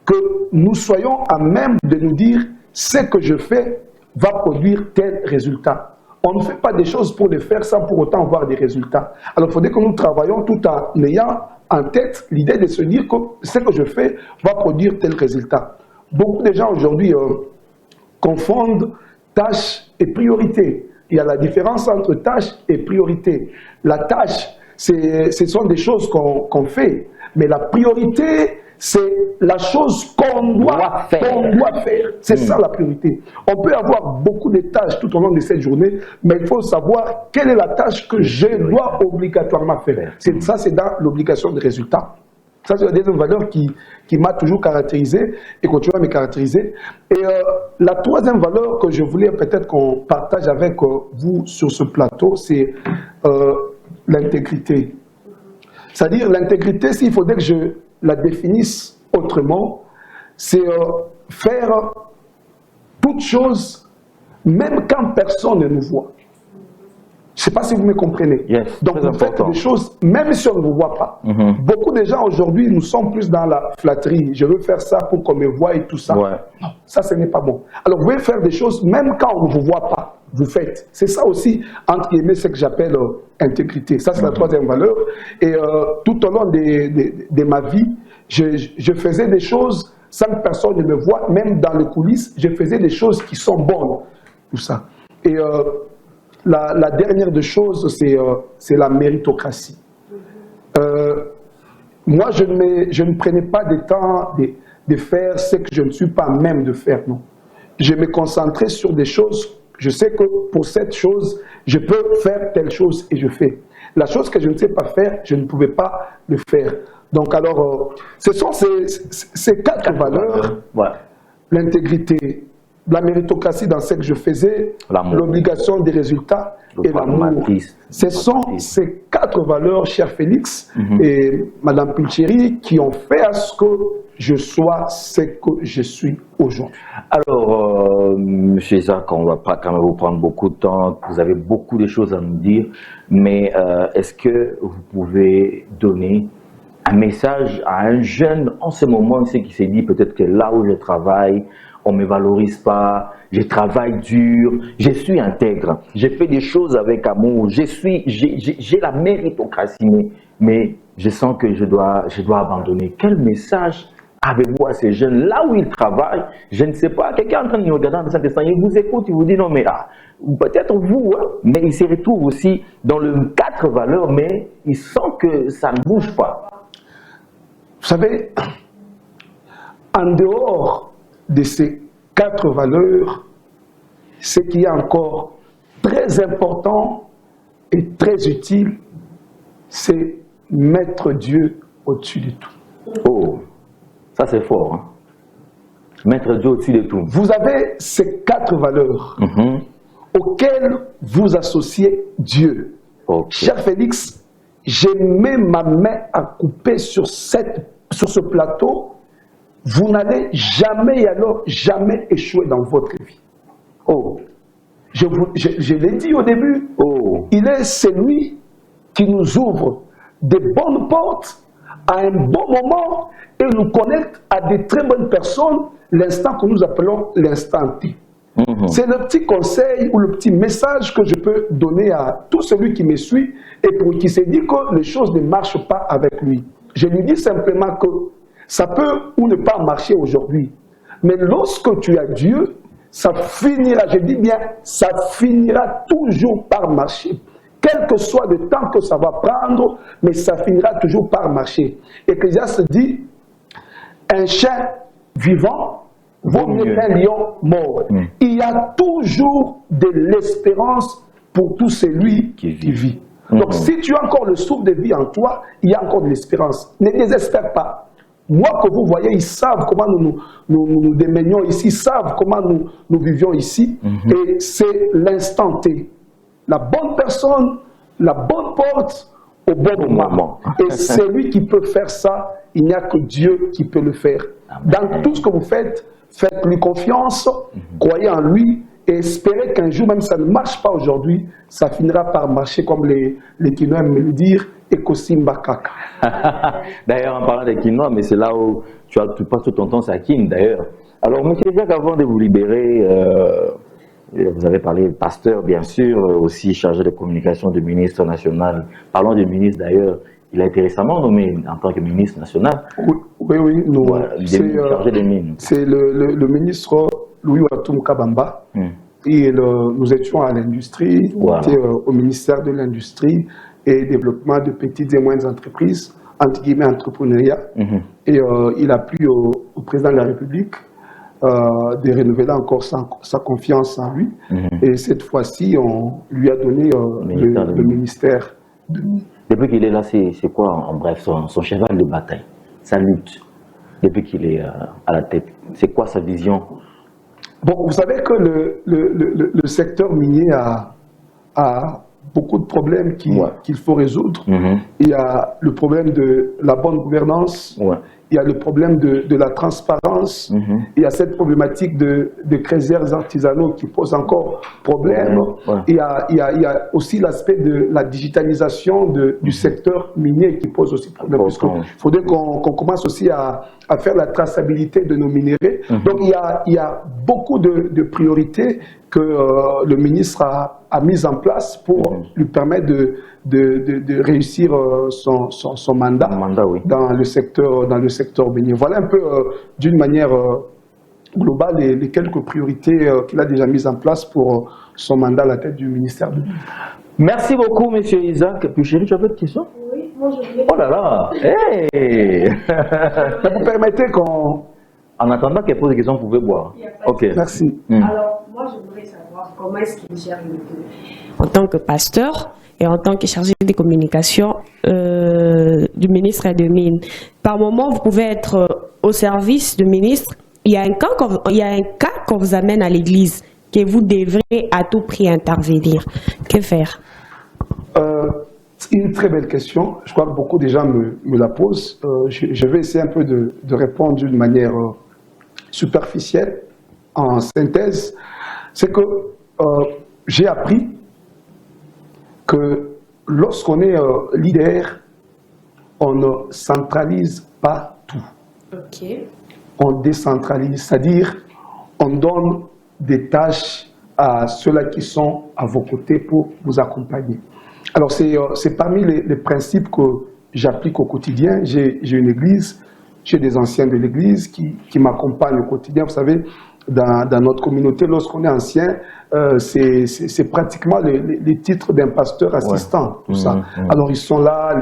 que nous soyons à même de nous dire ce que je fais va produire tel résultat. On ne fait pas des choses pour les faire sans pour autant avoir des résultats. Alors il faudrait que nous travaillions tout en ayant en tête l'idée de se dire que ce que je fais va produire tel résultat. Beaucoup de gens aujourd'hui confondent tâche et priorité. Il y a la différence entre tâche et priorité. La tâche, ce sont des choses qu'on fait, mais la priorité, c'est la chose qu'on doit faire. C'est ça la priorité. On peut avoir beaucoup de tâches tout au long de cette journée, mais il faut savoir quelle est la tâche que je dois obligatoirement faire. Ça, c'est dans l'obligation de résultat. Ça, c'est la deuxième valeur qui m'a toujours caractérisé et continue à me caractériser. Et la troisième valeur que je voulais peut-être qu'on partage avec vous sur ce plateau, c'est l'intégrité. C'est-à-dire, l'intégrité, s'il faudrait que je la définisse autrement, c'est faire toute chose, même quand personne ne nous voit. Je ne sais pas si vous me comprenez.
Yes,
donc, vous faites des choses, même si on ne vous voit pas. Beaucoup de gens aujourd'hui, nous sommes plus dans la flatterie. Je veux faire ça pour qu'on me voie et tout ça. Non, ça, ce n'est pas bon. Alors, vous pouvez faire des choses, même quand on ne vous voit pas. Vous faites. C'est ça aussi, entre guillemets, ce que j'appelle intégrité. Ça, c'est la troisième valeur. Et tout au long de ma vie, je faisais des choses sans que personne ne me voie. Même dans les coulisses, je faisais des choses qui sont bonnes. Tout ça. Et la dernière des choses, c'est la méritocratie. Moi, je ne prenais pas de temps de faire ce que je ne suis pas même de faire. Non. Je me concentrais sur des choses. Je sais que pour cette chose, je peux faire telle chose et je fais. La chose que je ne sais pas faire, je ne pouvais pas le faire. Donc alors, ce sont ces quatre valeurs, l'intégrité, la méritocratie dans ce que je faisais, l'obligation des résultats et l'amour. Ce sont ces quatre valeurs, cher Félix et Madame Pulcheri, qui ont fait à ce que je sois ce que je suis aujourd'hui.
Alors, M. Isaac, on ne va pas quand même vous prendre beaucoup de temps. Vous avez beaucoup de choses à nous dire, mais est-ce que vous pouvez donner un message à un jeune en ce moment, c'est qui s'est dit peut-être que là où je travaille, on ne me valorise pas, je travaille dur, je suis intègre, je fais des choses avec amour, j'ai la méritocratie, mais je sens que je dois abandonner. Quel message avez-vous à ces jeunes là où ils travaillent? Je ne sais pas, quelqu'un est en train de nous regarder dans cet instant, il vous écoute, il vous dit non mais peut-être vous, mais il se retrouve aussi dans le 4 valeurs, mais il sent que ça ne bouge pas.
Vous savez, en dehors de ces 4 valeurs, ce qui est encore très important et très utile, c'est mettre Dieu au-dessus de tout.
Oh, ça c'est fort. Hein? Mettre Dieu au-dessus de tout.
Vous avez ces 4 valeurs auxquelles vous associez Dieu.
Okay.
Cher Félix, j'ai mis ma main à couper sur ce plateau. Vous n'allez jamais et alors jamais échouer dans votre vie.
Oh,
je l'ai dit au début, il est celui qui nous ouvre des bonnes portes à un bon moment et nous connecte à des très bonnes personnes l'instant que nous appelons l'instant T. C'est le petit conseil ou le petit message que je peux donner à tout celui qui me suit et pour qui s'est dit que les choses ne marchent pas avec lui. Je lui dis simplement que ça peut ou ne pas marcher aujourd'hui. Mais lorsque tu as Dieu, ça finira, je dis bien, ça finira toujours par marcher. Quel que soit le temps que ça va prendre, mais ça finira toujours par marcher. Ecclésiaste dit, un chien vivant vaut mieux qu'un lion mort. Il y a toujours de l'espérance pour tout celui qui vit. Donc si tu as encore le souffle de vie en toi, il y a encore de l'espérance. Ne désespère pas. Moi que vous voyez, ils savent comment nous démenions ici, ils savent comment nous vivions ici. Et c'est l'instant T. La bonne personne, la bonne porte, au bon moment. Et celui qui peut faire ça, il n'y a que Dieu qui peut le faire. Dans tout ce que vous faites, faites-lui confiance, croyez en lui et espérez qu'un jour, même si ça ne marche pas aujourd'hui, ça finira par marcher comme les Quinois aiment me le dire, Ekosimba Kaka.
D'ailleurs, en parlant des Quinois, mais c'est là où tu passes tout ton temps, c'est à Kin d'ailleurs. Alors, M. Jacques, avant de vous libérer, vous avez parlé pasteur, bien sûr, aussi chargé de communication du ministre national. Parlons du ministre d'ailleurs. Il a été récemment nommé en tant que ministre national.
Oui,
chargé des mines.
C'est le ministre Louis Watum Kabamba. Et nous étions à l'industrie, au ministère de l'Industrie et Développement de petites et moyennes entreprises, entre guillemets entrepreneuriat. Et il a plu au président de la République de renouveler encore sa confiance en lui. Et cette fois-ci, on lui a donné le ministère de mines.
Depuis qu'il est là, c'est quoi, en bref, son cheval de bataille, sa lutte, depuis qu'il est à la tête? C'est quoi sa vision?
Bon, vous savez que le secteur minier a beaucoup de problèmes qu'il faut résoudre. Il y a le problème de la bonne gouvernance, il y a le problème de la transparence, il y a cette problématique de créisiers artisanaux qui pose encore problème. Il y a aussi l'aspect de la digitalisation du secteur minier qui pose aussi problème. Il faudrait qu'on commence aussi à faire la traçabilité de nos minéraux. Donc il y a beaucoup de priorités que le ministre a mises en place pour lui permettre de réussir son mandat, dans le secteur minier. Voilà un peu d'une manière globale les quelques priorités qu'il a déjà mises en place pour son mandat à la tête du ministère de l'État.
Merci beaucoup, M. Isaac. Puis chérie, tu as d'autres questions?
Oui, moi je voulais...
Oh là là. Hey.
Vous permettez qu'on...
En attendant qu'elle pose des questions, vous pouvez boire.
Ok, merci.
Alors, moi je voudrais savoir comment est-ce qu'il gère le deux. En tant que pasteur et en tant que chargé des communications du ministre des Mines. Par moment, vous pouvez être au service du ministre. Il y a un cas qu'on vous amène à l'église, que vous devrez à tout prix intervenir. Que faire?
Une très belle question. Je crois que beaucoup de gens me la posent. Je vais essayer un peu de répondre d'une manière superficielle, en synthèse. C'est que j'ai appris que lorsqu'on est leader, on ne centralise pas tout. On décentralise, c'est-à-dire on donne des tâches à ceux-là qui sont à vos côtés pour vous accompagner. Alors c'est parmi les principes que j'applique au quotidien. J'ai une église, j'ai des anciens de l'église qui m'accompagnent au quotidien. Vous savez, dans notre communauté, lorsqu'on est ancien, c'est pratiquement les titres d'un pasteur assistant, tout ça. Alors ils sont là,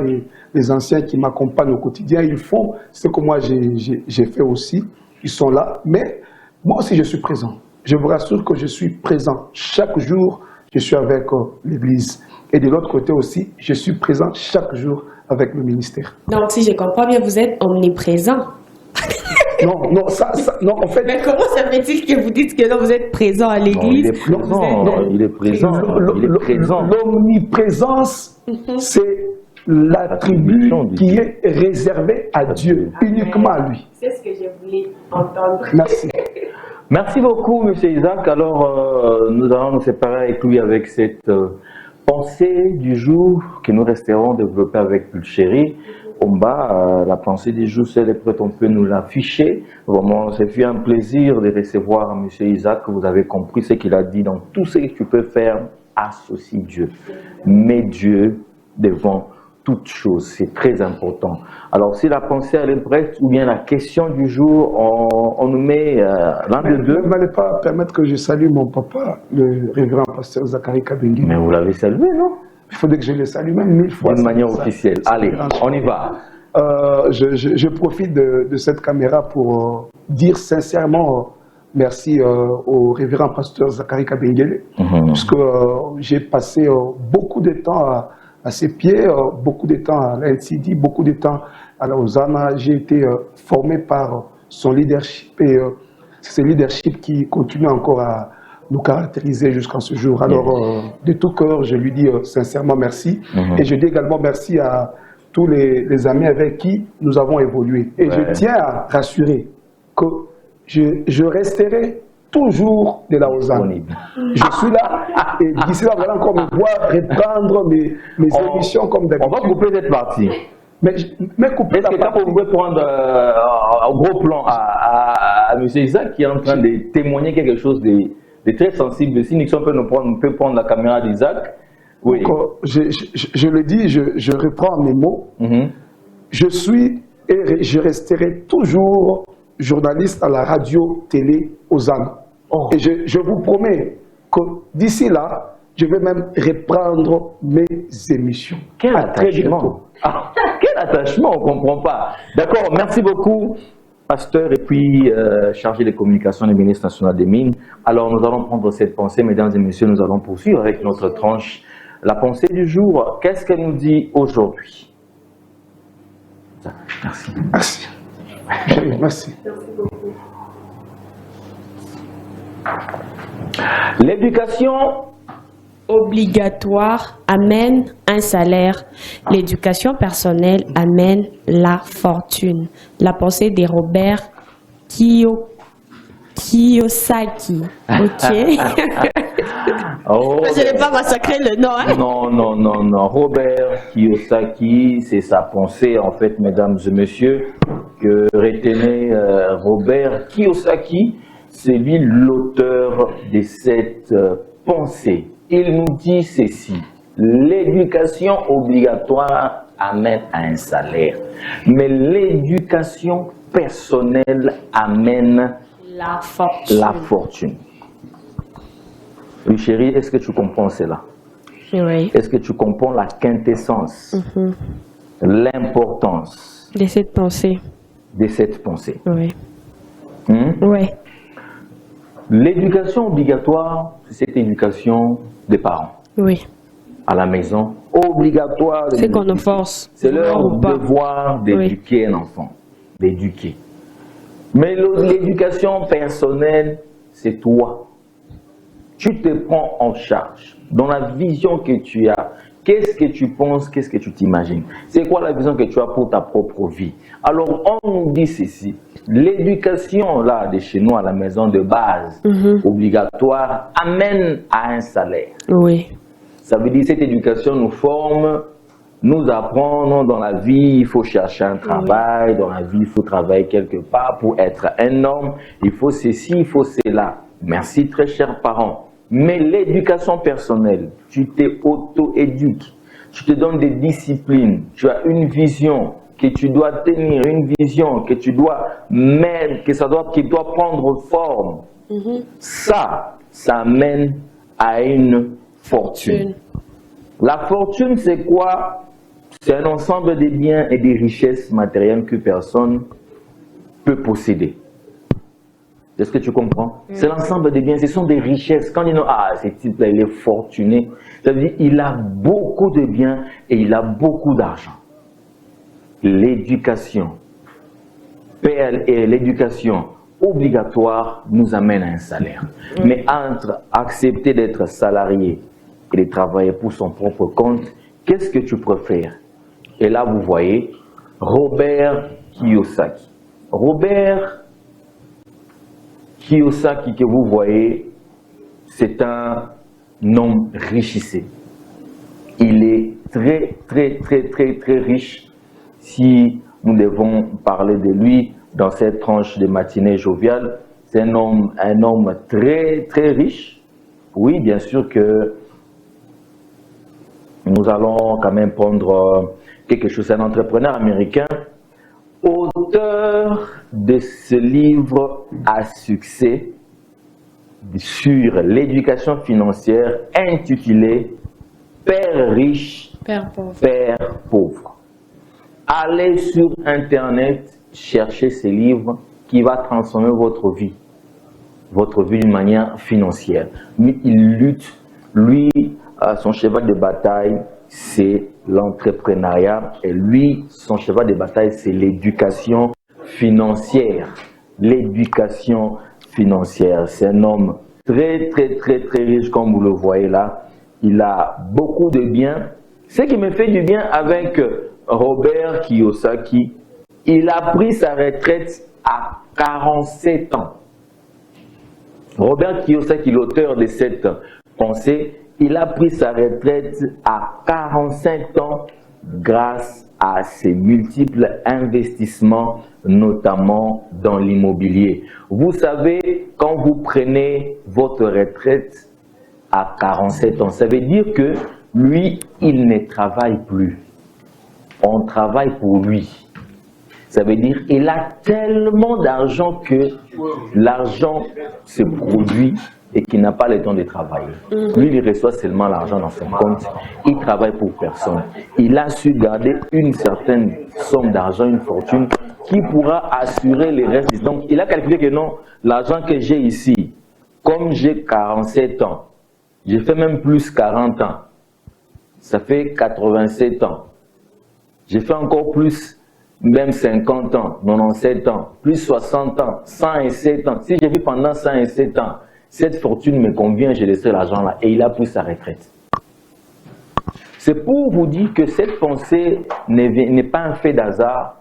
les anciens qui m'accompagnent au quotidien, ils font ce que moi j'ai fait aussi, ils sont là, mais moi aussi je suis présent. Je vous rassure que je suis présent chaque jour, je suis avec l'Église. Et de l'autre côté aussi, je suis présent chaque jour avec le ministère.
Donc, si je comprends bien, vous êtes omniprésent.
Non, non, en fait...
Mais comment ça fait-il que vous dites que là, vous êtes présent à l'église?
Il est présent.
L'omniprésence, c'est l'attribut qui est réservé à Dieu, uniquement à lui.
C'est ce que je voulais entendre.
Merci.
Merci beaucoup, M. Isaac. Alors, nous allons nous séparer avec lui avec cette pensée du jour que nous resterons développer avec Pulchéry. Omba, la pensée du jour, si elle est prête, on peut nous l'afficher. Vraiment, c'est fait un plaisir de recevoir M. Isaac. Vous avez compris ce qu'il a dit. Dans tout ce que tu peux faire, associe Dieu. Mets Dieu devant toute chose. C'est très important. Alors, si la pensée elle est prête, ou bien la question du jour, on nous met l'un des deux.
Vous n'allez pas permettre que je salue mon papa, le révérend pasteur Zachary Kabengui.
Mais vous l'avez salué, non?
Il faudrait que je le salue même 1000 fois.
D'une manière officielle. Allez, on y va.
Je profite de cette caméra pour dire sincèrement merci au révérend pasteur Zachary Kabengui, puisque j'ai passé beaucoup de temps à ses pieds, beaucoup de temps à l'NCD, beaucoup de temps à la Hosanna. J'ai été formé par son leadership et c'est ce leadership qui continue encore à nous caractériser jusqu'à ce jour. Alors, de tout cœur, je lui dis sincèrement merci. Et je dis également merci à tous les amis avec qui nous avons évolué. Et je tiens à rassurer que je resterai toujours de la Hosanna. Je suis là et d'ici là, voilà encore me voir reprendre mes émissions comme d'habitude.
On va couper cette partie.
Mais couper
est-ce que tu pouvez prendre au gros plan à M. Isaac qui est en train de témoigner quelque chose de très sensible. Si Nixon peut prendre la caméra d'Isaac. Oui.
Donc, je le dis, je reprends mes mots. Je suis et je resterai toujours journaliste à la radio, télé, Hosanna. Et je vous promets que d'ici là, je vais même reprendre mes émissions.
Quel attachement! Quel attachement, on ne comprend pas. D'accord, merci beaucoup, pasteur et puis chargé de communication du ministre national des Mines. Alors nous allons prendre cette pensée, mesdames et messieurs, nous allons poursuivre avec notre tranche. La pensée du jour, qu'est-ce qu'elle nous dit aujourd'hui? Merci.
Merci. Merci.
L'éducation
obligatoire amène un salaire. L'éducation personnelle amène la fortune. La pensée de Robert Kiyosaki. Ok. Je n'ai pas massacré le nom. Hein?
Non. Robert Kiyosaki, c'est sa pensée, en fait, mesdames et messieurs, que retenez Robert Kiyosaki, c'est lui l'auteur de cette pensée. Il nous dit ceci: l'éducation obligatoire amène à un salaire, mais l'éducation personnelle amène
la fortune.
Oui, chérie, est-ce que tu comprends cela?
Oui.
Est-ce que tu comprends la quintessence, l'importance
de cette pensée?
Oui.
Oui.
L'éducation obligatoire, c'est cette éducation des parents.
Oui.
À la maison, obligatoire.
C'est qu'on nous force.
C'est leur devoir d'éduquer un enfant, d'éduquer. Mais l'éducation personnelle, c'est toi. Tu te prends en charge dans la vision que tu as. Qu'est-ce que tu penses, qu'est-ce que tu t'imagines? C'est quoi la vision que tu as pour ta propre vie? Alors, on nous dit ceci. L'éducation, là, de chez nous, à la maison de base, obligatoire, amène à un salaire.
Oui.
Ça veut dire que cette éducation nous forme, nous apprend dans la vie, il faut chercher un travail, dans la vie, il faut travailler quelque part pour être un homme, il faut ceci, il faut cela. Merci, très chers parents. Mais l'éducation personnelle, tu t'es auto-éduques, tu te donnes des disciplines, tu as une vision que tu dois tenir, une vision que tu dois mettre, qui doit prendre forme. Ça mène à une fortune. La fortune, c'est quoi? C'est un ensemble de biens et des richesses matérielles que personne peut posséder. Est-ce que tu comprends? C'est l'ensemble des biens, ce sont des richesses. Quand ils disent, ah, ce type-là, il est fortuné, ça veut dire qu'il a beaucoup de biens et il a beaucoup d'argent. L'éducation, l'éducation obligatoire nous amène à un salaire. Mais entre accepter d'être salarié et de travailler pour son propre compte, qu'est-ce que tu préfères? Et là, vous voyez, Robert Kiyosaki. Robert Kiyosaki que vous voyez, c'est un homme richissé. Il est très riche. Si nous devons parler de lui dans cette tranche de matinée joviale, c'est un homme très riche. Oui, bien sûr que nous allons quand même prendre quelque chose. C'est un entrepreneur américain, auteur de ce livre à succès sur l'éducation financière intitulé Père riche, Père pauvre. Allez sur Internet, cherchez ce livre qui va transformer votre vie d'une manière financière. Mais il lutte, lui, son cheval de bataille, c'est l'entrepreneuriat, et lui, son cheval de bataille, c'est l'éducation financière. L'éducation financière, c'est un homme très riche, comme vous le voyez là. Il a beaucoup de biens. Ce qui me fait du bien avec Robert Kiyosaki, il a pris sa retraite à 47 ans. Robert Kiyosaki, l'auteur de cette pensée, il a pris sa retraite à 45 ans grâce à ses multiples investissements, notamment dans l'immobilier. Vous savez, quand vous prenez votre retraite à 47 ans, ça veut dire que lui, il ne travaille plus. On travaille pour lui. Ça veut dire qu'il a tellement d'argent que l'argent se produit et qu'il n'a pas le temps de travailler. Lui, il reçoit seulement l'argent dans son compte. Il travaille pour personne. Il a su garder une certaine somme d'argent, une fortune, qui pourra assurer les restes. Donc, il a calculé que non, l'argent que j'ai ici, comme j'ai 47 ans, j'ai fait même plus 40 ans, ça fait 87 ans. J'ai fait encore plus, même 50 ans, 97 ans, plus 60 ans, 107 ans. Si j'ai vu pendant 107 ans, cette fortune me convient, j'ai laissé l'argent là. Et il a pris sa retraite. C'est pour vous dire que cette pensée n'est pas un fait d'hasard.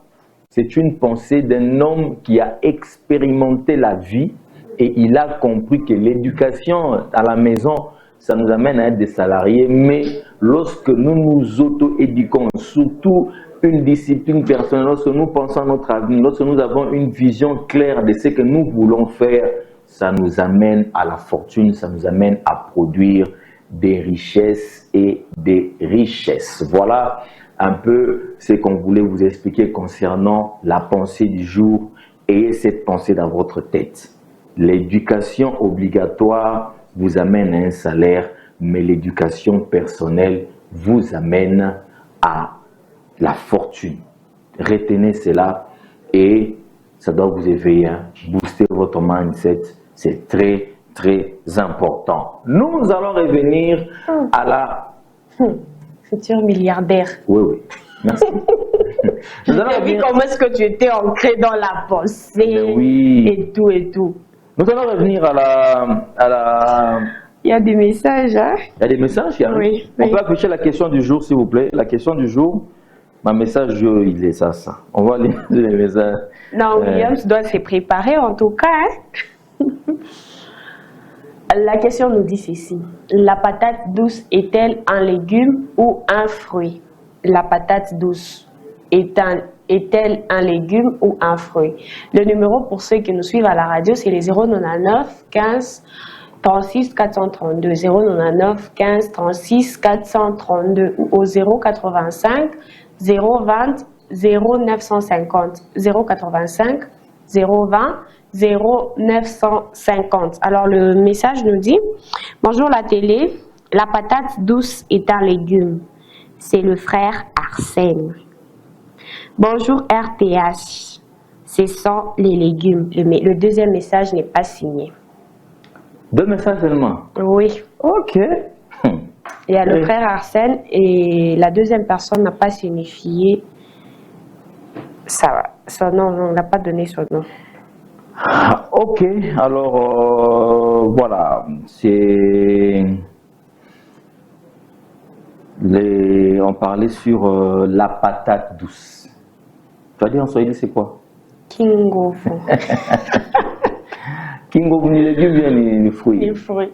C'est une pensée d'un homme qui a expérimenté la vie et il a compris que l'éducation à la maison, ça nous amène à être des salariés. Mais lorsque nous nous auto-éduquons, surtout une discipline personnelle, lorsque nous pensons à notre avenir, lorsque nous avons une vision claire de ce que nous voulons faire, ça nous amène à la fortune, ça nous amène à produire des richesses et des richesses. Voilà un peu ce qu'on voulait vous expliquer concernant la pensée du jour. Ayez cette pensée dans votre tête. L'éducation obligatoire vous amène à un salaire, mais l'éducation personnelle vous amène à la fortune. Retenez cela et ça doit vous éveiller, booster votre mindset. C'est très important. Nous allons revenir à la...
Futur milliardaire.
Oui. Merci.
J'ai vu comment est-ce que tu étais ancré dans la pensée et tout.
Nous allons revenir à la...
Il y a des messages, hein?
Il y a des messages qui arrivent.
Oui.
On peut afficher la question du jour, s'il vous plaît. La question du jour, ma message, il est ça. On va lire les messages.
Non, Williams doit se préparer en tout cas. Hein? La question nous dit ceci. La patate douce est-elle un légume ou un fruit? La patate douce est-elle un légume ou un fruit? Le numéro pour ceux qui nous suivent à la radio, c'est les 099 15 36 432. 099 15 36 432 ou au 085 020 0950. 085 020 0950. Alors le message nous dit: bonjour la télé, la patate douce est un légume. C'est le frère Arsène. Bonjour RTH, c'est sans les légumes. Le deuxième message n'est pas signé.
2 messages seulement?
Oui.
Ok.
Il y a le frère Arsène et la deuxième personne n'a pas signifié son nom, on n'a pas donné son nom.
Ok, alors voilà, on parlait sur la patate douce. Tu vas dire en swahili c'est quoi?
Kingofu.
Kingofu, ni légumes bien ni fruits.
Les fruits.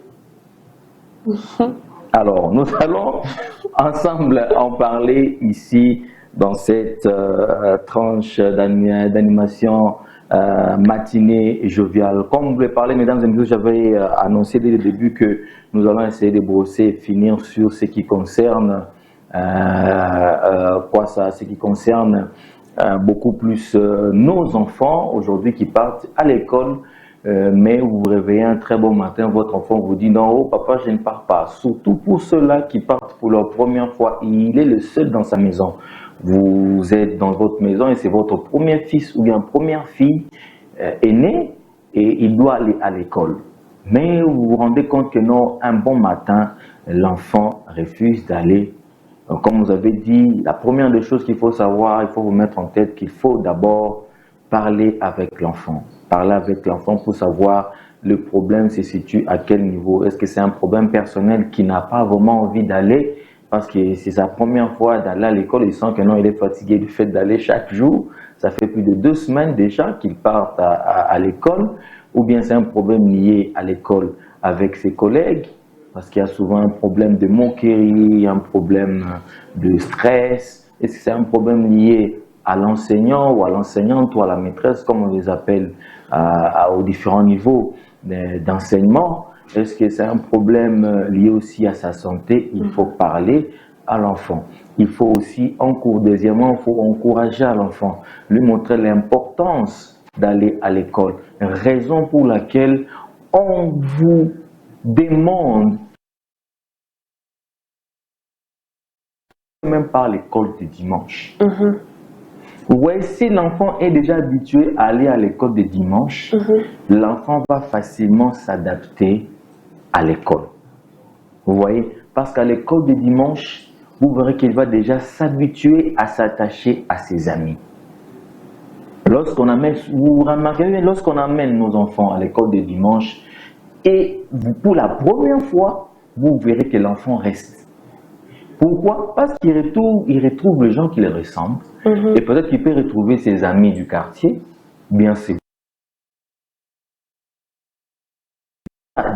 Alors, nous allons ensemble en parler ici dans cette tranche d'animation matinée joviale. Comme vous voulez parler, mesdames et messieurs, j'avais annoncé dès le début que nous allons essayer de brosser et finir sur ce qui concerne ce qui concerne beaucoup plus nos enfants aujourd'hui qui partent à l'école. Mais vous vous réveillez un très bon matin, votre enfant vous dit non, oh, papa, je ne pars pas. Surtout pour ceux-là qui partent pour leur première fois, il est le seul dans sa maison. Vous êtes dans votre maison et c'est votre premier fils ou bien première fille aînée et il doit aller à l'école. Mais vous vous rendez compte que non, un bon matin, l'enfant refuse d'aller. Comme vous avez dit, la première des choses qu'il faut savoir, il faut vous mettre en tête qu'il faut d'abord parler avec l'enfant. Parler avec l'enfant pour savoir le problème se situe à quel niveau. Est-ce que c'est un problème personnel qui n'a pas vraiment envie d'aller parce que c'est sa première fois d'aller à l'école, il sent que non, il est fatigué du fait d'aller chaque jour. Ça fait plus de 2 semaines déjà qu'il part à l'école. Ou bien c'est un problème lié à l'école avec ses collègues parce qu'il y a souvent un problème de moquerie, un problème de stress. Est-ce que c'est un problème lié à l'enseignant ou à l'enseignante ou à la maîtresse, comme on les appelle aux différents niveaux d'enseignement? Est-ce que c'est un problème lié aussi à sa santé? Il faut parler à l'enfant. Il faut aussi, deuxièmement, il faut encourager à l'enfant, lui montrer l'importance d'aller à l'école. Raison pour laquelle on vous demande même par l'école du dimanche. Ouais, si l'enfant est déjà habitué à aller à l'école de dimanche, l'enfant va facilement s'adapter à l'école. Vous voyez? Parce qu'à l'école de dimanche, vous verrez qu'il va déjà s'habituer à s'attacher à ses amis. Vous remarquez, lorsqu'on amène nos enfants à l'école de dimanche, et pour la première fois, vous verrez que l'enfant reste. Pourquoi? Parce qu'il retrouve les gens qui les ressemblent. Et peut-être qu'il peut retrouver ses amis du quartier. Bien sûr.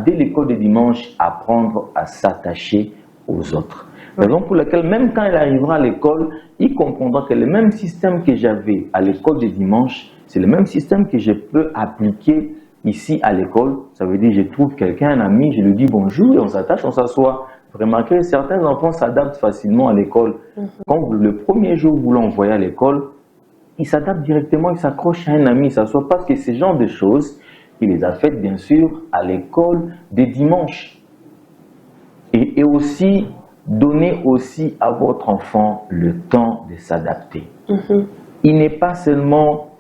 Dès l'école de dimanche, apprendre à s'attacher aux autres. Raison pour laquelle, même quand il arrivera à l'école, il comprendra que le même système que j'avais à l'école de dimanche, c'est le même système que je peux appliquer ici à l'école. Ça veut dire, je trouve quelqu'un, un ami, je lui dis bonjour et on s'attache, on s'assoit. Remarquez, certains enfants s'adaptent facilement à l'école. Quand le premier jour vous l'envoyez à l'école, ils s'adaptent directement, ils s'accrochent à un ami, ils s'assoient parce que ce genre de choses, il les a faites bien sûr à l'école des dimanches. Et aussi, donnez aussi à votre enfant le temps de s'adapter. Il n'est pas seulement,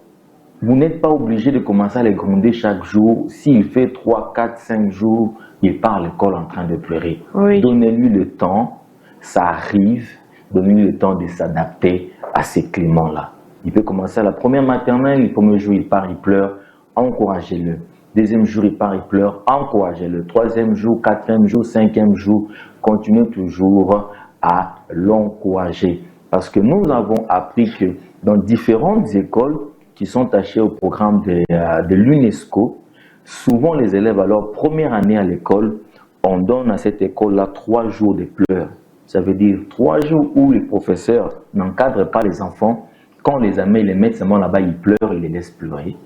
vous n'êtes pas obligé de commencer à les gronder chaque jour. S'il fait 3, 4, 5 jours, il part à l'école en train de pleurer. Donnez-lui le temps, ça arrive, donnez-lui le temps de s'adapter à ces climats-là. Il peut commencer à la première maternelle, le premier jour il part, il pleure, encouragez-le. Deuxième jour il part, il pleure, encouragez-le. Troisième jour, quatrième jour, cinquième jour, continuez toujours à l'encourager. Parce que nous avons appris que dans différentes écoles qui sont attachées au programme de l'UNESCO, souvent les élèves à leur première année à l'école, on donne à cette école-là 3 jours de pleurs. Ça veut dire 3 jours où les professeurs n'encadrent pas les enfants. Quand les amis les mettent seulement là-bas, ils pleurent, ils les laissent pleurer.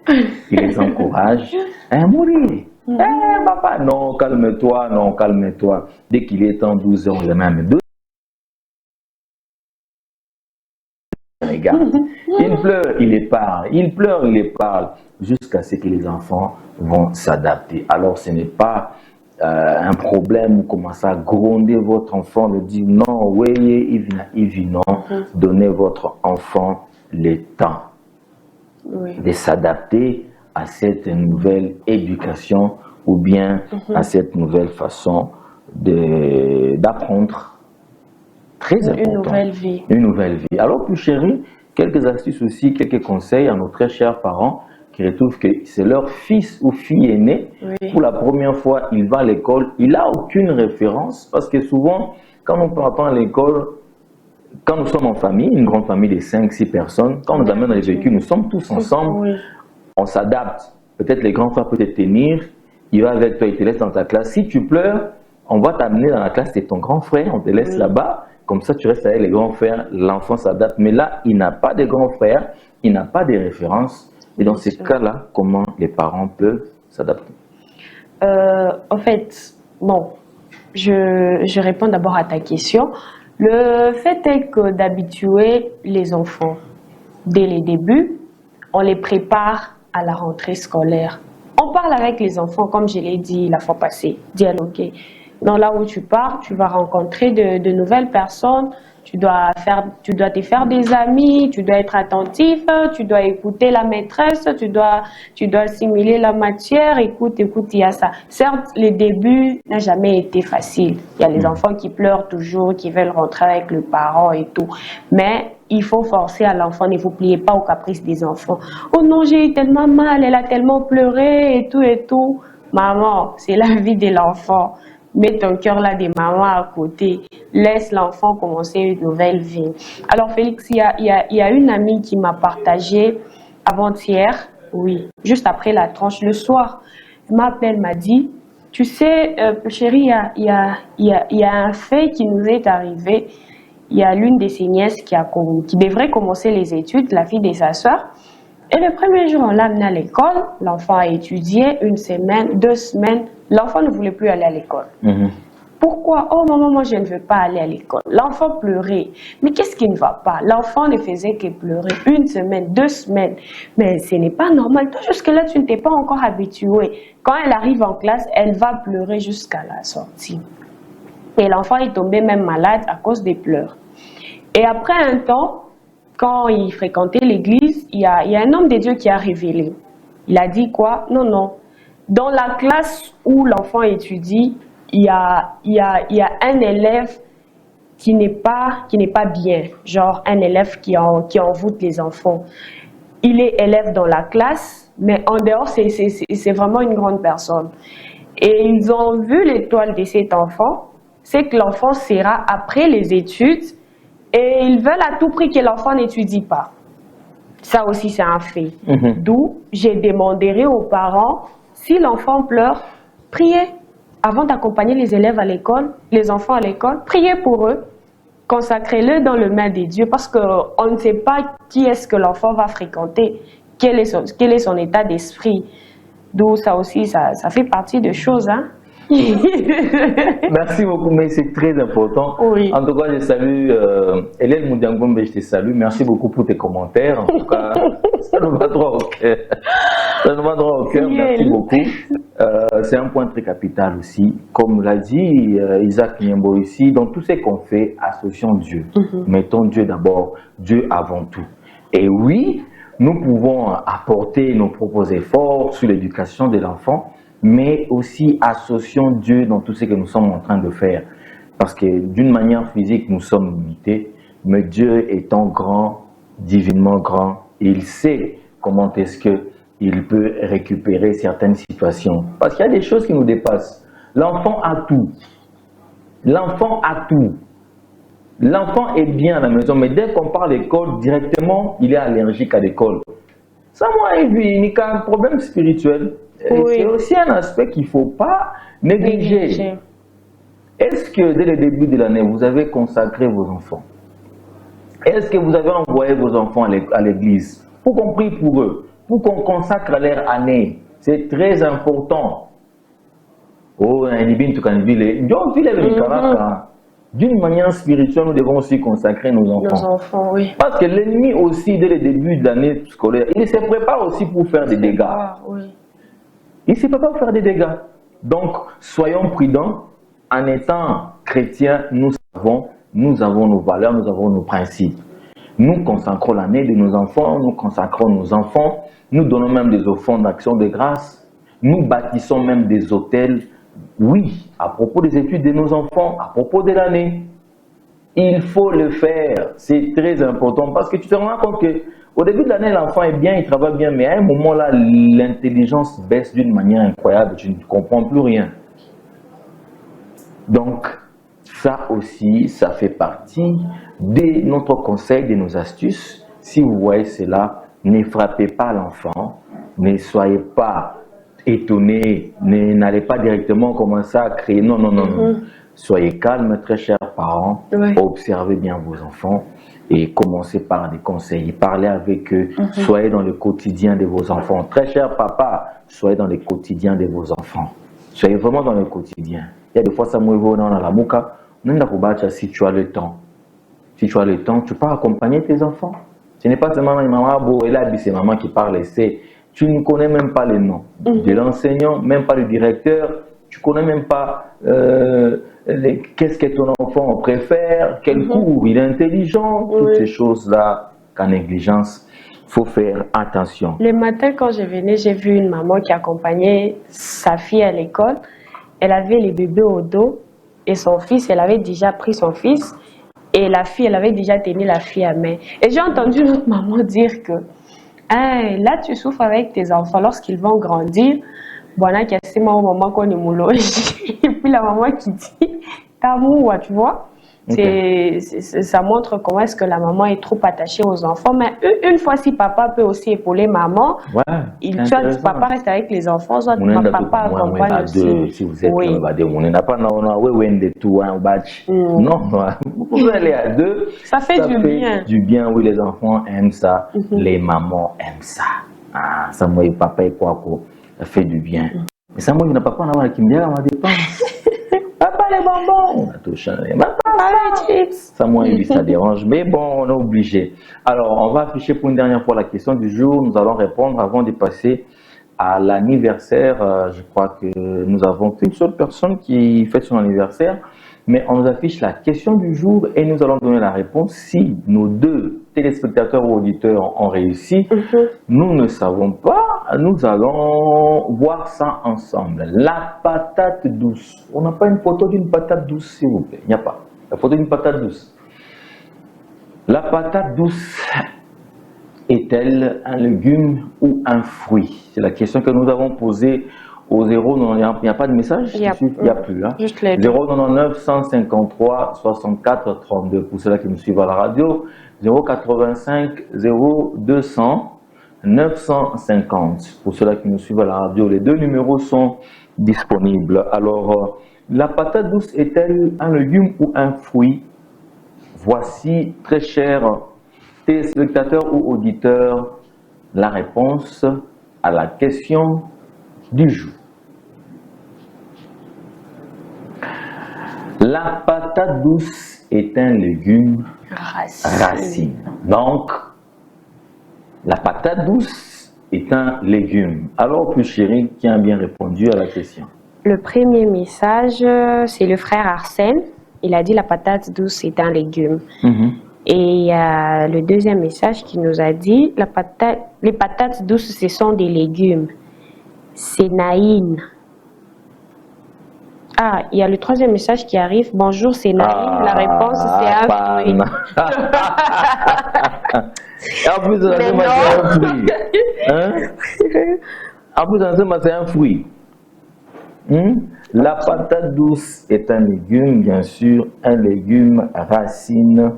Ils les encouragent. Mourir. Papa, non, calme-toi, non, calme-toi. Dès qu'il est temps, 12 ans, les mêmes. Regarde. Il pleure, il les parle. Il pleure, il les parle. Jusqu'à ce que les enfants vont s'adapter. Alors, ce n'est pas un problème, vous commencez à gronder votre enfant, de dire non, oui, il vit non. Donnez votre enfant le temps. de s'adapter à cette nouvelle éducation ou bien à cette nouvelle façon d'apprendre. Très important.
Une nouvelle vie.
Une nouvelle vie. Alors, plus chérie, quelques astuces aussi, quelques conseils à nos très chers parents qui retrouvent que c'est leur fils ou fille aîné. Pour la première fois, il va à l'école. Il n'a aucune référence parce que souvent, quand nous partons à l'école, quand nous sommes en famille, une grande famille de 5-6 personnes, quand on nous amène dans les véhicules, nous sommes tous ensemble, on s'adapte. Peut-être les grands frères peuvent te tenir, il va avec toi, il te laisse dans ta classe. Si tu pleures, on va t'amener dans la classe de ton grand frère, on te laisse là-bas, comme ça tu restes avec les grands frères, l'enfant s'adapte. Mais là, il n'a pas de grands frères, il n'a pas de références. Et dans ces cas-là, comment les parents peuvent s'adapter?
En fait, bon, je réponds d'abord à ta question. Le fait est que d'habituer les enfants dès les débuts, on les prépare à la rentrée scolaire. On parle avec les enfants, comme je l'ai dit la fois passée, dialoguer. Dans là où tu pars, tu vas rencontrer de nouvelles personnes, tu dois te faire des amis, tu dois être attentif, tu dois écouter la maîtresse, tu dois assimiler la matière, écoute, il y a ça. Certes, le début n'a jamais été facile. Il y a les enfants qui pleurent toujours, qui veulent rentrer avec le parent et tout. Mais il faut forcer à l'enfant, ne vous pliez pas aux caprices des enfants. Oh non, j'ai eu tellement mal, elle a tellement pleuré et tout et tout. Maman, c'est la vie de l'enfant. Mets ton cœur là des mamans à côté. Laisse l'enfant commencer une nouvelle vie. Alors Félix, il y a une amie qui m'a partagé avant-hier, oui, juste après la tranche le soir. Elle m'a appelé, elle m'a dit, tu sais, chérie, il y a un fait qui nous est arrivé. Il y a l'une de ses nièces qui devrait commencer les études, la fille de sa soeur. Et le premier jour, on l'a amené à l'école. L'enfant a étudié 1 semaine, 2 semaines. L'enfant ne voulait plus aller à l'école. Pourquoi? Oh maman, moi je ne veux pas aller à l'école. L'enfant pleurait. Mais qu'est-ce qui ne va pas? L'enfant ne faisait que pleurer 1 semaine, 2 semaines. Mais ce n'est pas normal. Toi, jusque-là, tu ne t'es pas encore habitué. Quand elle arrive en classe, elle va pleurer jusqu'à la sortie. Et l'enfant est tombé même malade à cause des pleurs. Et après un temps, quand il fréquentait l'église, il y a un homme de Dieu qui a révélé. Il a dit quoi? Non, non. Dans la classe où l'enfant étudie, il y a un élève qui n'est pas bien. Genre un élève qui envoûte les enfants. Il est élève dans la classe, mais en dehors, c'est vraiment une grande personne. Et ils ont vu l'étoile de cet enfant. C'est que l'enfant sera après les études. Et ils veulent à tout prix que l'enfant n'étudie pas. Ça aussi, c'est un fait. D'où j'ai demandé aux parents, si l'enfant pleure, priez. Avant d'accompagner les élèves à l'école, les enfants à l'école, priez pour eux. Consacrez-le dans le main des dieux parce qu'on ne sait pas qui est-ce que l'enfant va fréquenter, quel est son état d'esprit. D'où ça aussi, ça fait partie des choses, hein.
Merci beaucoup, mais c'est très important.
Oui.
En tout cas, je salue Hélène Moudiangombe, je te salue. Merci beaucoup pour tes commentaires. En tout cas, ça nous va droit au cœur. Ça nous va droit au cœur. Merci beaucoup. C'est un point très capital aussi. Comme l'a dit Isaac Niembo ici, dans tout ce qu'on fait, associons Dieu. Mettons Dieu d'abord, Dieu avant tout. Et oui, nous pouvons apporter nos propres efforts sur l'éducation de l'enfant, mais aussi associons Dieu dans tout ce que nous sommes en train de faire. Parce que d'une manière physique, nous sommes limités, mais Dieu étant grand, divinement grand, il sait comment est-ce qu'il peut récupérer certaines situations. Parce qu'il y a des choses qui nous dépassent. L'enfant a tout. L'enfant a tout. L'enfant est bien à la maison, mais dès qu'on parle d'école, directement, il est allergique à l'école. Ça, moi, il y a un problème spirituel. Oui. C'est aussi un aspect qu'il ne faut pas négliger. Est-ce que dès le début de l'année, vous avez consacré vos enfants? Est-ce que vous avez envoyé vos enfants à l'église pour qu'on prie pour eux, pour qu'on consacre leur année? C'est très important. Oh, d'une manière spirituelle, nous devons aussi consacrer nos enfants.
Nos enfants, oui.
Parce que l'ennemi aussi, dès le début de l'année scolaire, il se prépare aussi pour faire des dégâts.
Oui.
Il ne sait pas faire des dégâts. Donc, soyons prudents. En étant chrétiens, nous avons nos valeurs, nous avons nos principes. Nous consacrons l'année de nos enfants, nous consacrons nos enfants, nous donnons même des offrandes d'action de grâce, nous bâtissons même des hôtels, oui, à propos des études de nos enfants, à propos de l'année. Il faut le faire, c'est très important parce que tu te rends compte qu'au début de l'année, l'enfant est bien, il travaille bien, mais à un moment là, l'intelligence baisse d'une manière incroyable, tu ne comprends plus rien. Donc, ça aussi, ça fait partie de notre conseil, de nos astuces. Si vous voyez cela, ne frappez pas l'enfant, ne soyez pas étonnés, n'allez pas directement commencer à crier. Non, non, non, non. Soyez calmes, très chers parents, observez bien vos enfants et commencez par des conseils, parlez avec eux, soyez dans le quotidien de vos enfants. Très cher papa, soyez dans le quotidien de vos enfants. Soyez vraiment dans le quotidien. Il y a des fois, ça me voit dans la mouka, si tu as le temps. Si tu as le temps, tu peux accompagner tes enfants. Ce n'est pas seulement maman, et là, c'est maman qui parle, c'est tu ne connais même pas les noms de l'enseignant, même pas le directeur, tu ne connais même pas qu'est-ce que ton enfant préfère, quel cours, il est intelligent, toutes ces choses-là, qu'en négligence, il faut faire attention.
Le matin, quand je venais, j'ai vu une maman qui accompagnait sa fille à l'école. Elle avait les bébés au dos et son fils, elle avait déjà pris son fils et la fille, elle avait déjà tenu la fille à main. Et j'ai entendu une autre maman dire que là, tu souffres avec tes enfants lorsqu'ils vont grandir. Voilà, qu'il y a ce moment qu'on est mouloge. Et puis la maman qui dit, t'amour, tu vois. Ça montre comment est-ce que la maman est trop attachée aux enfants. Mais une fois, si papa peut aussi épauler maman, soit papa reste avec les enfants, soit papa accompagne aussi.
Si vous êtes on n'a pas non, vous allez à deux.
Ça fait du bien.
Du bien, oui, les enfants aiment ça, les mamans aiment ça. Ah, ça, moi, papa et quoi, ça fait du bien. Mais ça, moi, il n'a pas qui me dit, on dépense. Papa, les bonbons. On a tout changé. Ça, moi, ça dérange. Mais bon, on est obligé. Alors, on va afficher pour une dernière fois la question du jour. Nous allons répondre avant de passer à l'anniversaire. Je crois que nous avons qu'une seule personne qui fête son anniversaire. Mais on nous affiche la question du jour et nous allons donner la réponse. Si nos deux téléspectateurs ou auditeurs ont réussi, nous ne savons pas. Nous allons voir ça ensemble. La patate douce. On n'a pas une photo d'une patate douce, s'il vous plaît. Il n'y a pas. La photo d'une patate douce. La patate douce est-elle un légume ou un fruit? C'est la question que nous avons posée au 0, il n'y a pas de message? Il n'y a plus. Hein? 099 153 64 32. Pour ceux-là qui me suivent à la radio, 085 0200 950. Pour ceux-là qui nous suivent à la radio, les deux numéros sont disponibles. Alors, la patate douce est-elle un légume ou un fruit? Voici, très chers téléspectateurs ou auditeurs, la réponse à la question du jour. La patate douce est un légume racine. Donc, la patate douce est un légume. Alors, plus chérie, qui a bien répondu à la question?
Le premier message, c'est le frère Arsène. Il a dit la patate douce est un légume. Et le deuxième message qui nous a dit les patates douces, ce sont des légumes. C'est Naïm. Ah, il y a le troisième message qui arrive. Bonjour, c'est Naïm. La réponse, c'est un fruit.
En plus, c'est un fruit. En plus, c'est un fruit. La patate douce est un légume, bien sûr, un légume racine.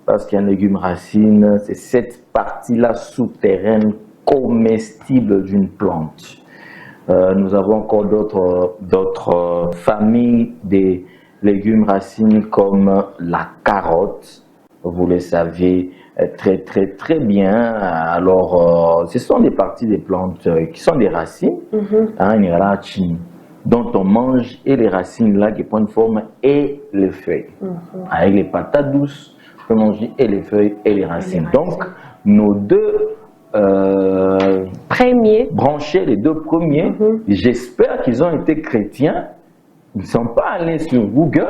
Parce qu'un légume racine, c'est cette partie-là souterraine comestible d'une plante. Nous avons encore d'autres familles des légumes racines comme la carotte. Vous le savez très bien. Alors, ce sont des parties des plantes qui sont des racines, dont on mange, et les racines là qui prennent forme et les feuilles. Avec les patates douces, on peut manger et les feuilles et les racines. Donc, nos deux
premiers
branchés, les deux premiers, j'espère qu'ils ont été chrétiens. Ils ne sont pas allés sur Google,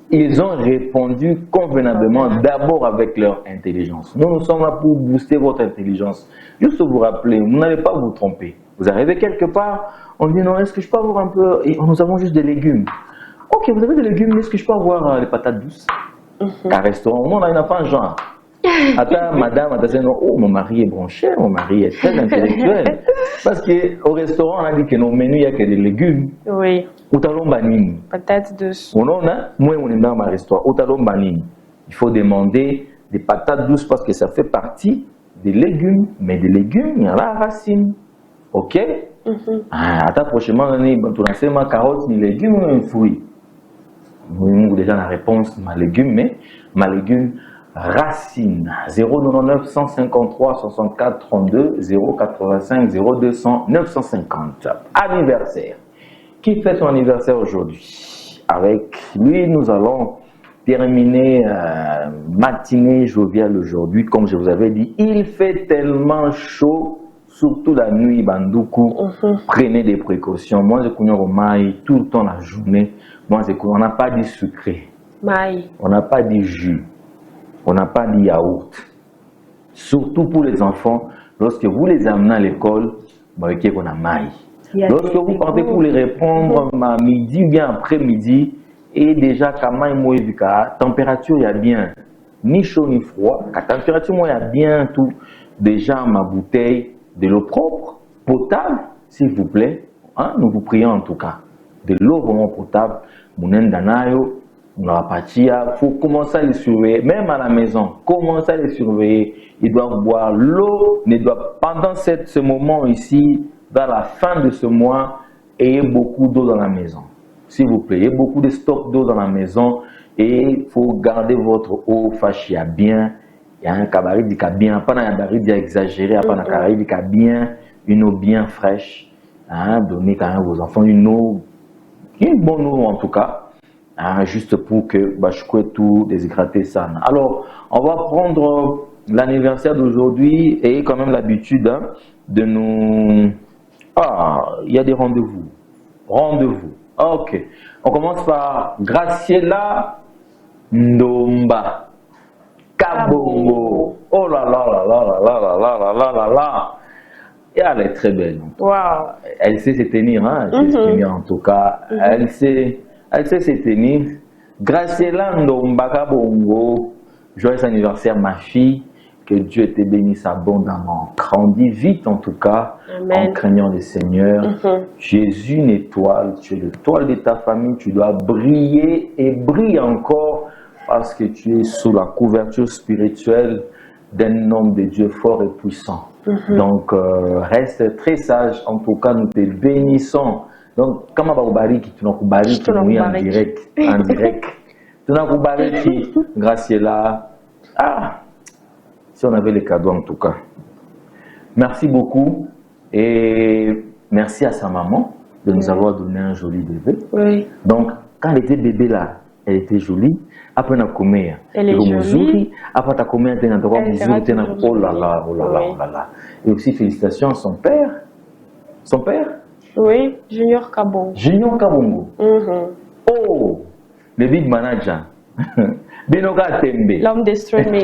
ils ont répondu convenablement d'abord avec leur intelligence. Nous sommes là pour booster votre intelligence. Juste vous rappeler, vous n'allez pas vous tromper. Vous arrivez quelque part, on dit non, est-ce que je peux avoir un peu... Et nous avons juste des légumes. Ok, vous avez des légumes, est-ce que je peux avoir les patates douces? Un restaurant, on n'a pas un genre. Attends, madame, attends, non, oh, mon mari est branché, mon mari est très intellectuel. Parce qu'au restaurant, on a dit que nos menus, il n'y a que des légumes.
Oui.
Ou talon banine.
Patates douces.
Moi, on est dans ma restaurant. Ou talon banine. Il faut demander des patates douces parce que ça fait partie des légumes. Mais des légumes, il y a la racine. Ok? Attends, prochainement, on a ma carotte, ni légumes, ou un fruit. Nous, déjà la réponse, ma légume, mais ma légume racine. 099 153 64 32 085 0200 950. Anniversaire. Qui fait son anniversaire aujourd'hui? Avec lui, nous allons terminer matinée joviale aujourd'hui. Comme je vous avais dit, il fait tellement chaud, surtout la nuit, Bandoukou. Prenez des précautions. Moi, je connais au maï tout le temps la journée. Moi, on n'a pas dit sucré.
Maï.
On n'a pas dit jus. On n'a pas dit yaourt. Surtout pour les enfants, lorsque vous les amenez à l'école, on a maï. Lorsque vous partez pour les répondre à midi ou bien après-midi, et déjà, la température, il y a bien ni chaud ni froid. La température, il y a bien tout. Déjà, ma bouteille de l'eau propre, potable, s'il vous plaît. Hein, nous vous prions en tout cas. De l'eau vraiment potable. Il faut commencer à les surveiller, même à la maison. Commencer à les surveiller. Ils doivent boire l'eau. Pendant ce moment ici, dans la fin de ce mois, ayez beaucoup d'eau dans la maison. S'il vous plaît, ayez beaucoup de stocks d'eau dans la maison et il faut garder votre eau fâchée bien. Il y a un cabaret qui a bien, pas un cabaret qui a exagéré, pas un cabaret qui a bien, une eau bien fraîche. Hein, donnez quand même à vos enfants une bonne eau en tout cas. Hein, juste pour que je tout déshydrater ça. Alors, on va prendre l'anniversaire d'aujourd'hui et quand même l'habitude de nous... Ah, il y a des rendez-vous. Rendez-vous. Ok. On commence par Graciela Ndomba Kabongo. Oh là là là là là là là là là là là. Et elle est très belle.
Wow.
Elle sait se tenir, hein. En tout cas. Elle sait se tenir. Graciela Ndomba Kabongo. Joyeux anniversaire, ma fille. Que Dieu te bénisse abondamment. Grandis vite en tout cas. Amen. En craignant le Seigneur. Jésus une étoile. Tu es l'étoile de ta famille. Tu dois briller et brille encore parce que tu es sous la couverture spirituelle d'un homme de Dieu fort et puissant. Donc, reste très sage. En tout cas, nous te bénissons. Donc, comment va vous qui tu n'as pas en direct. En direct. Tu n'as pas qui Graciela. Ah! Si on avait les cadeaux en tout cas. Merci beaucoup et merci à sa maman de nous avoir donné un joli bébé. Oui. Donc, quand elle était bébé là, elle était jolie. Après, on a commis.
Elle est jolie.
Après, on a commis un endroit oh là là, oh là là, oh là là. Et aussi, félicitations à son père. Son père?
Oui, Junior Kabongo.
Junior Kabongo. Oh, le big manager. Binoga Tembe.
L'homme des streaming.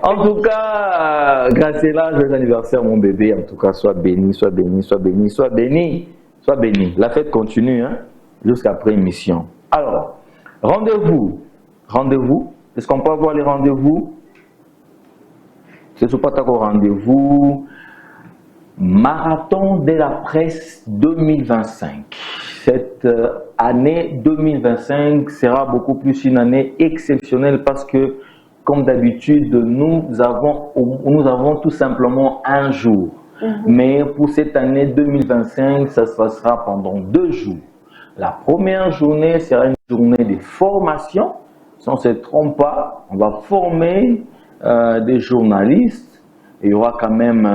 En tout cas, Graciela, joyeux anniversaire mon bébé. En tout cas, sois béni, sois béni, sois béni, sois béni, sois béni. La fête continue hein, jusqu'après émission. Alors, rendez-vous. Rendez-vous. Est-ce qu'on peut avoir les rendez-vous? C'est ce pas rendez-vous. Marathon de la presse 2025. Cette année 2025 sera beaucoup plus une année exceptionnelle parce que, comme d'habitude, nous avons tout simplement un jour. Mais pour cette année 2025, ça se passera pendant 2 jours. La première journée sera une journée de formation. Si on ne se trompe pas, on va former des journalistes. Il y aura quand même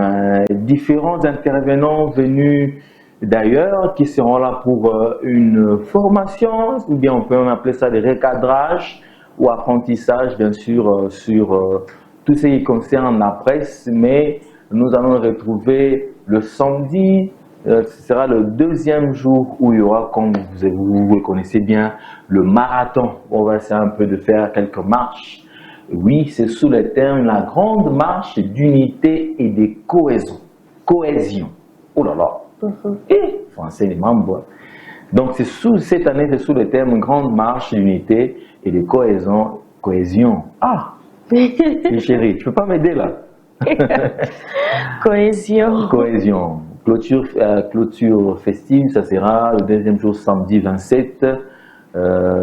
différents intervenants venus d'ailleurs qui seront là pour une formation, ou bien on peut appeler ça des recadrages ou apprentissage, bien sûr, sur tout ce qui concerne la presse. Mais nous allons le retrouver le samedi ce sera le deuxième jour où il y aura, comme vous le connaissez bien, le marathon. On va essayer un peu de faire quelques marches. Oui, c'est sous le thème la grande marche d'unité et de cohésion. Cohésion. Oh là là. Et français, les membres. Donc, cette année, c'est sous le thème grande marche d'unité et de cohésion. Cohésion. Ah, chérie, tu peux pas m'aider là?
Cohésion.
Cohésion. Clôture festive, ça sera le deuxième jour, samedi 27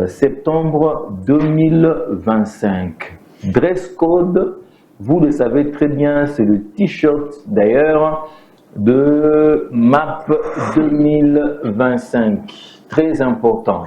septembre 2025. Dress code, vous le savez très bien, c'est le t-shirt d'ailleurs de MAP 2025. Très important.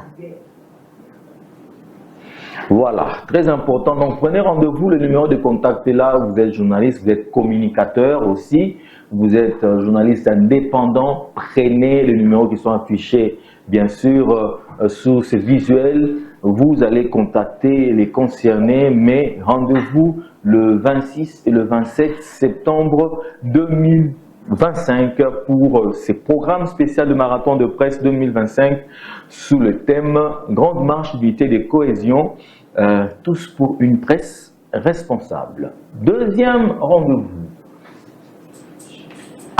Voilà, très important. Donc, prenez rendez-vous. Le numéro de contact est là. Vous êtes journaliste, vous êtes communicateur aussi. Vous êtes journaliste indépendant. Prenez les numéros qui sont affichés, bien sûr, sous ce visuel. Vous allez contacter les concernés, mais rendez-vous le 26 et le 27 septembre 2025 pour ces programmes spéciaux de marathon de presse 2025 sous le thème Grande marche d'unité de cohésion, tous pour une presse responsable. Deuxième rendez-vous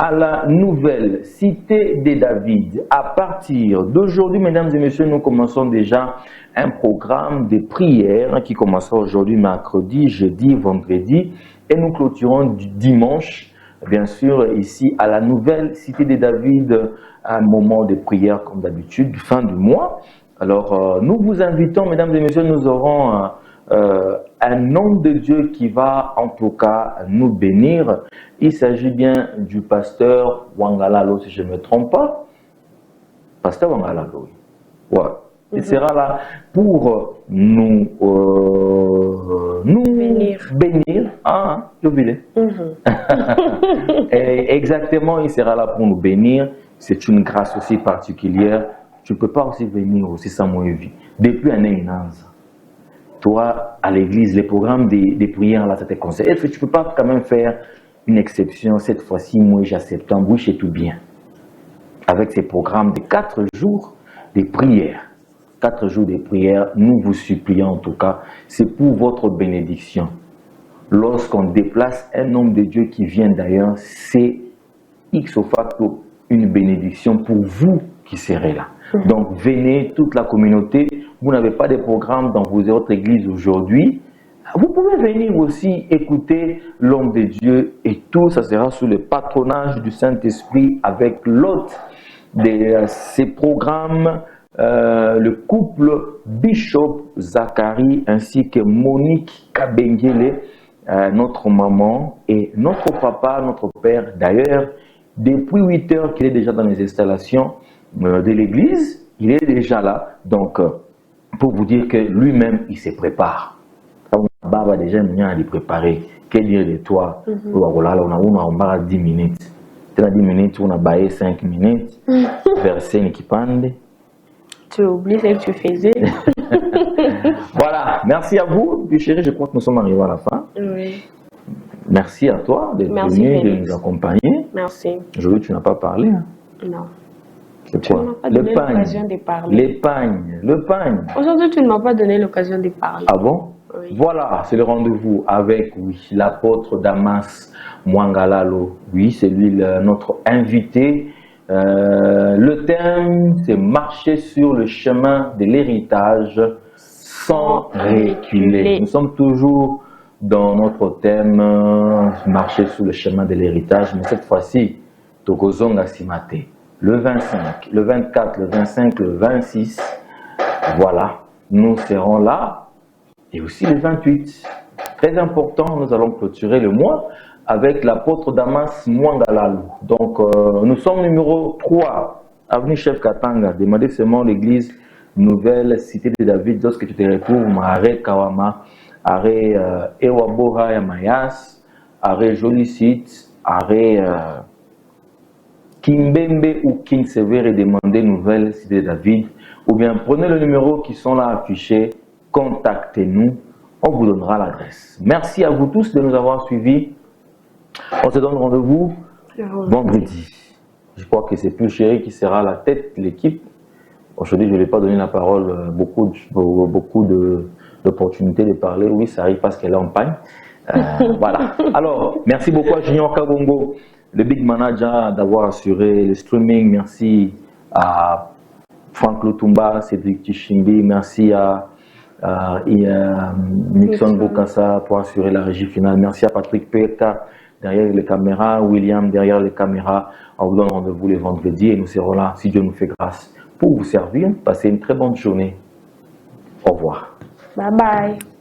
à la nouvelle Cité des David. À partir d'aujourd'hui, mesdames et messieurs, nous commençons déjà un programme de prières qui commencera aujourd'hui, mercredi, jeudi, vendredi, et nous clôturons du dimanche, bien sûr, ici à la nouvelle Cité des David, un moment de prière comme d'habitude, fin du mois. Alors, nous vous invitons, mesdames et messieurs, nous aurons un homme de Dieu qui va en tout cas nous bénir. Il s'agit bien du pasteur Wangalalo, si je ne me trompe pas. Pasteur Wangalalo, oui. Ouais. Il sera là pour nous bénir. Ah, j'ai oublié. Exactement, il sera là pour nous bénir. C'est une grâce aussi particulière. Tu ne peux pas aussi venir aussi sans moi vie. Depuis un an, toi, à l'église, les programmes des prières, là, ça te conseille. Est-ce que tu ne peux pas quand même faire une exception cette fois-ci, moi, j'accepte, oui, c'est tout bien. Avec ces programmes de 4 jours de prières. 4 jours de prières, nous vous supplions en tout cas, c'est pour votre bénédiction. Lorsqu'on déplace un homme de Dieu qui vient d'ailleurs, c'est ipso facto une bénédiction pour vous qui serez là. Donc venez, toute la communauté. Vous n'avez pas de programme dans vos autres églises aujourd'hui. Vous pouvez venir aussi écouter l'homme de Dieu et tout, ça sera sous le patronage du Saint-Esprit avec l'hôte de ces programmes, le couple Bishop Zachary ainsi que Monique Kabengele, notre maman et notre papa, notre père. D'ailleurs, depuis 8 heures qu'il est déjà dans les installations de l'église, il est déjà là. Donc, pour vous dire que lui-même, il se prépare. Baba déjà vient à lui préparer. Quel dire de toi? On a 10 minutes. 10 minutes, on a baillé 5 minutes. Verset qui pande.
Tu oublies ce que tu faisais.
Voilà, merci à vous. Puis chérie, je crois que nous sommes arrivés à la fin.
Oui.
Merci à toi d'être venu, de nous accompagner.
Merci.
Aujourd'hui, tu n'as pas parlé. Hein?
Non.
C'est quoi?
Le pagne.
Le pagne.
Aujourd'hui, tu ne m'as pas donné l'occasion de parler.
Ah bon? Oui. Voilà, c'est le rendez-vous avec l'apôtre Damas Mwangalalo. Oui, c'est lui notre invité. Le thème, c'est marcher sur le chemin de l'héritage sans reculer. Nous sommes toujours dans notre thème, marcher sur le chemin de l'héritage, mais cette fois-ci, Tokozonga Simate. Le 25, le 24, le 25, le 26, voilà, nous serons là. Et aussi le 28. Très important, nous allons clôturer le mois avec l'apôtre Damas Mwangalalo. Donc, nous sommes numéro 3, avenue Chef Katanga. Demandez seulement l'église Nouvelle Cité de David. Lorsque tu te retrouves, arrêt Kawama, arrêt Ewabora Yamayas, arrêt Jolicite, arrêt Kimbembe ou Kinsevere et demandez Nouvelle Cité de David. Ou bien prenez le numéro qui sont là affichés. Contactez-nous, on vous donnera l'adresse. Merci à vous tous de nous avoir suivis. On se donne rendez-vous vendredi. Je crois que c'est plus Chéri qui sera à la tête de l'équipe. Aujourd'hui, je ne vais pas donner la parole, beaucoup d'opportunités de parler. Oui, ça arrive parce qu'elle est en pagne. Voilà. Alors, merci beaucoup à Junior Kabongo, le big manager, d'avoir assuré le streaming. Merci à Franck Lutumba, Cédric Tishimbi. Merci à Nixon Bokassa pour assurer la régie finale. Merci à Patrick Peka derrière les caméras, William derrière les caméras. On vous donne rendez-vous les vendredis et nous serons là, si Dieu nous fait grâce, pour vous servir. Passez une très bonne journée. Au revoir.
Bye bye.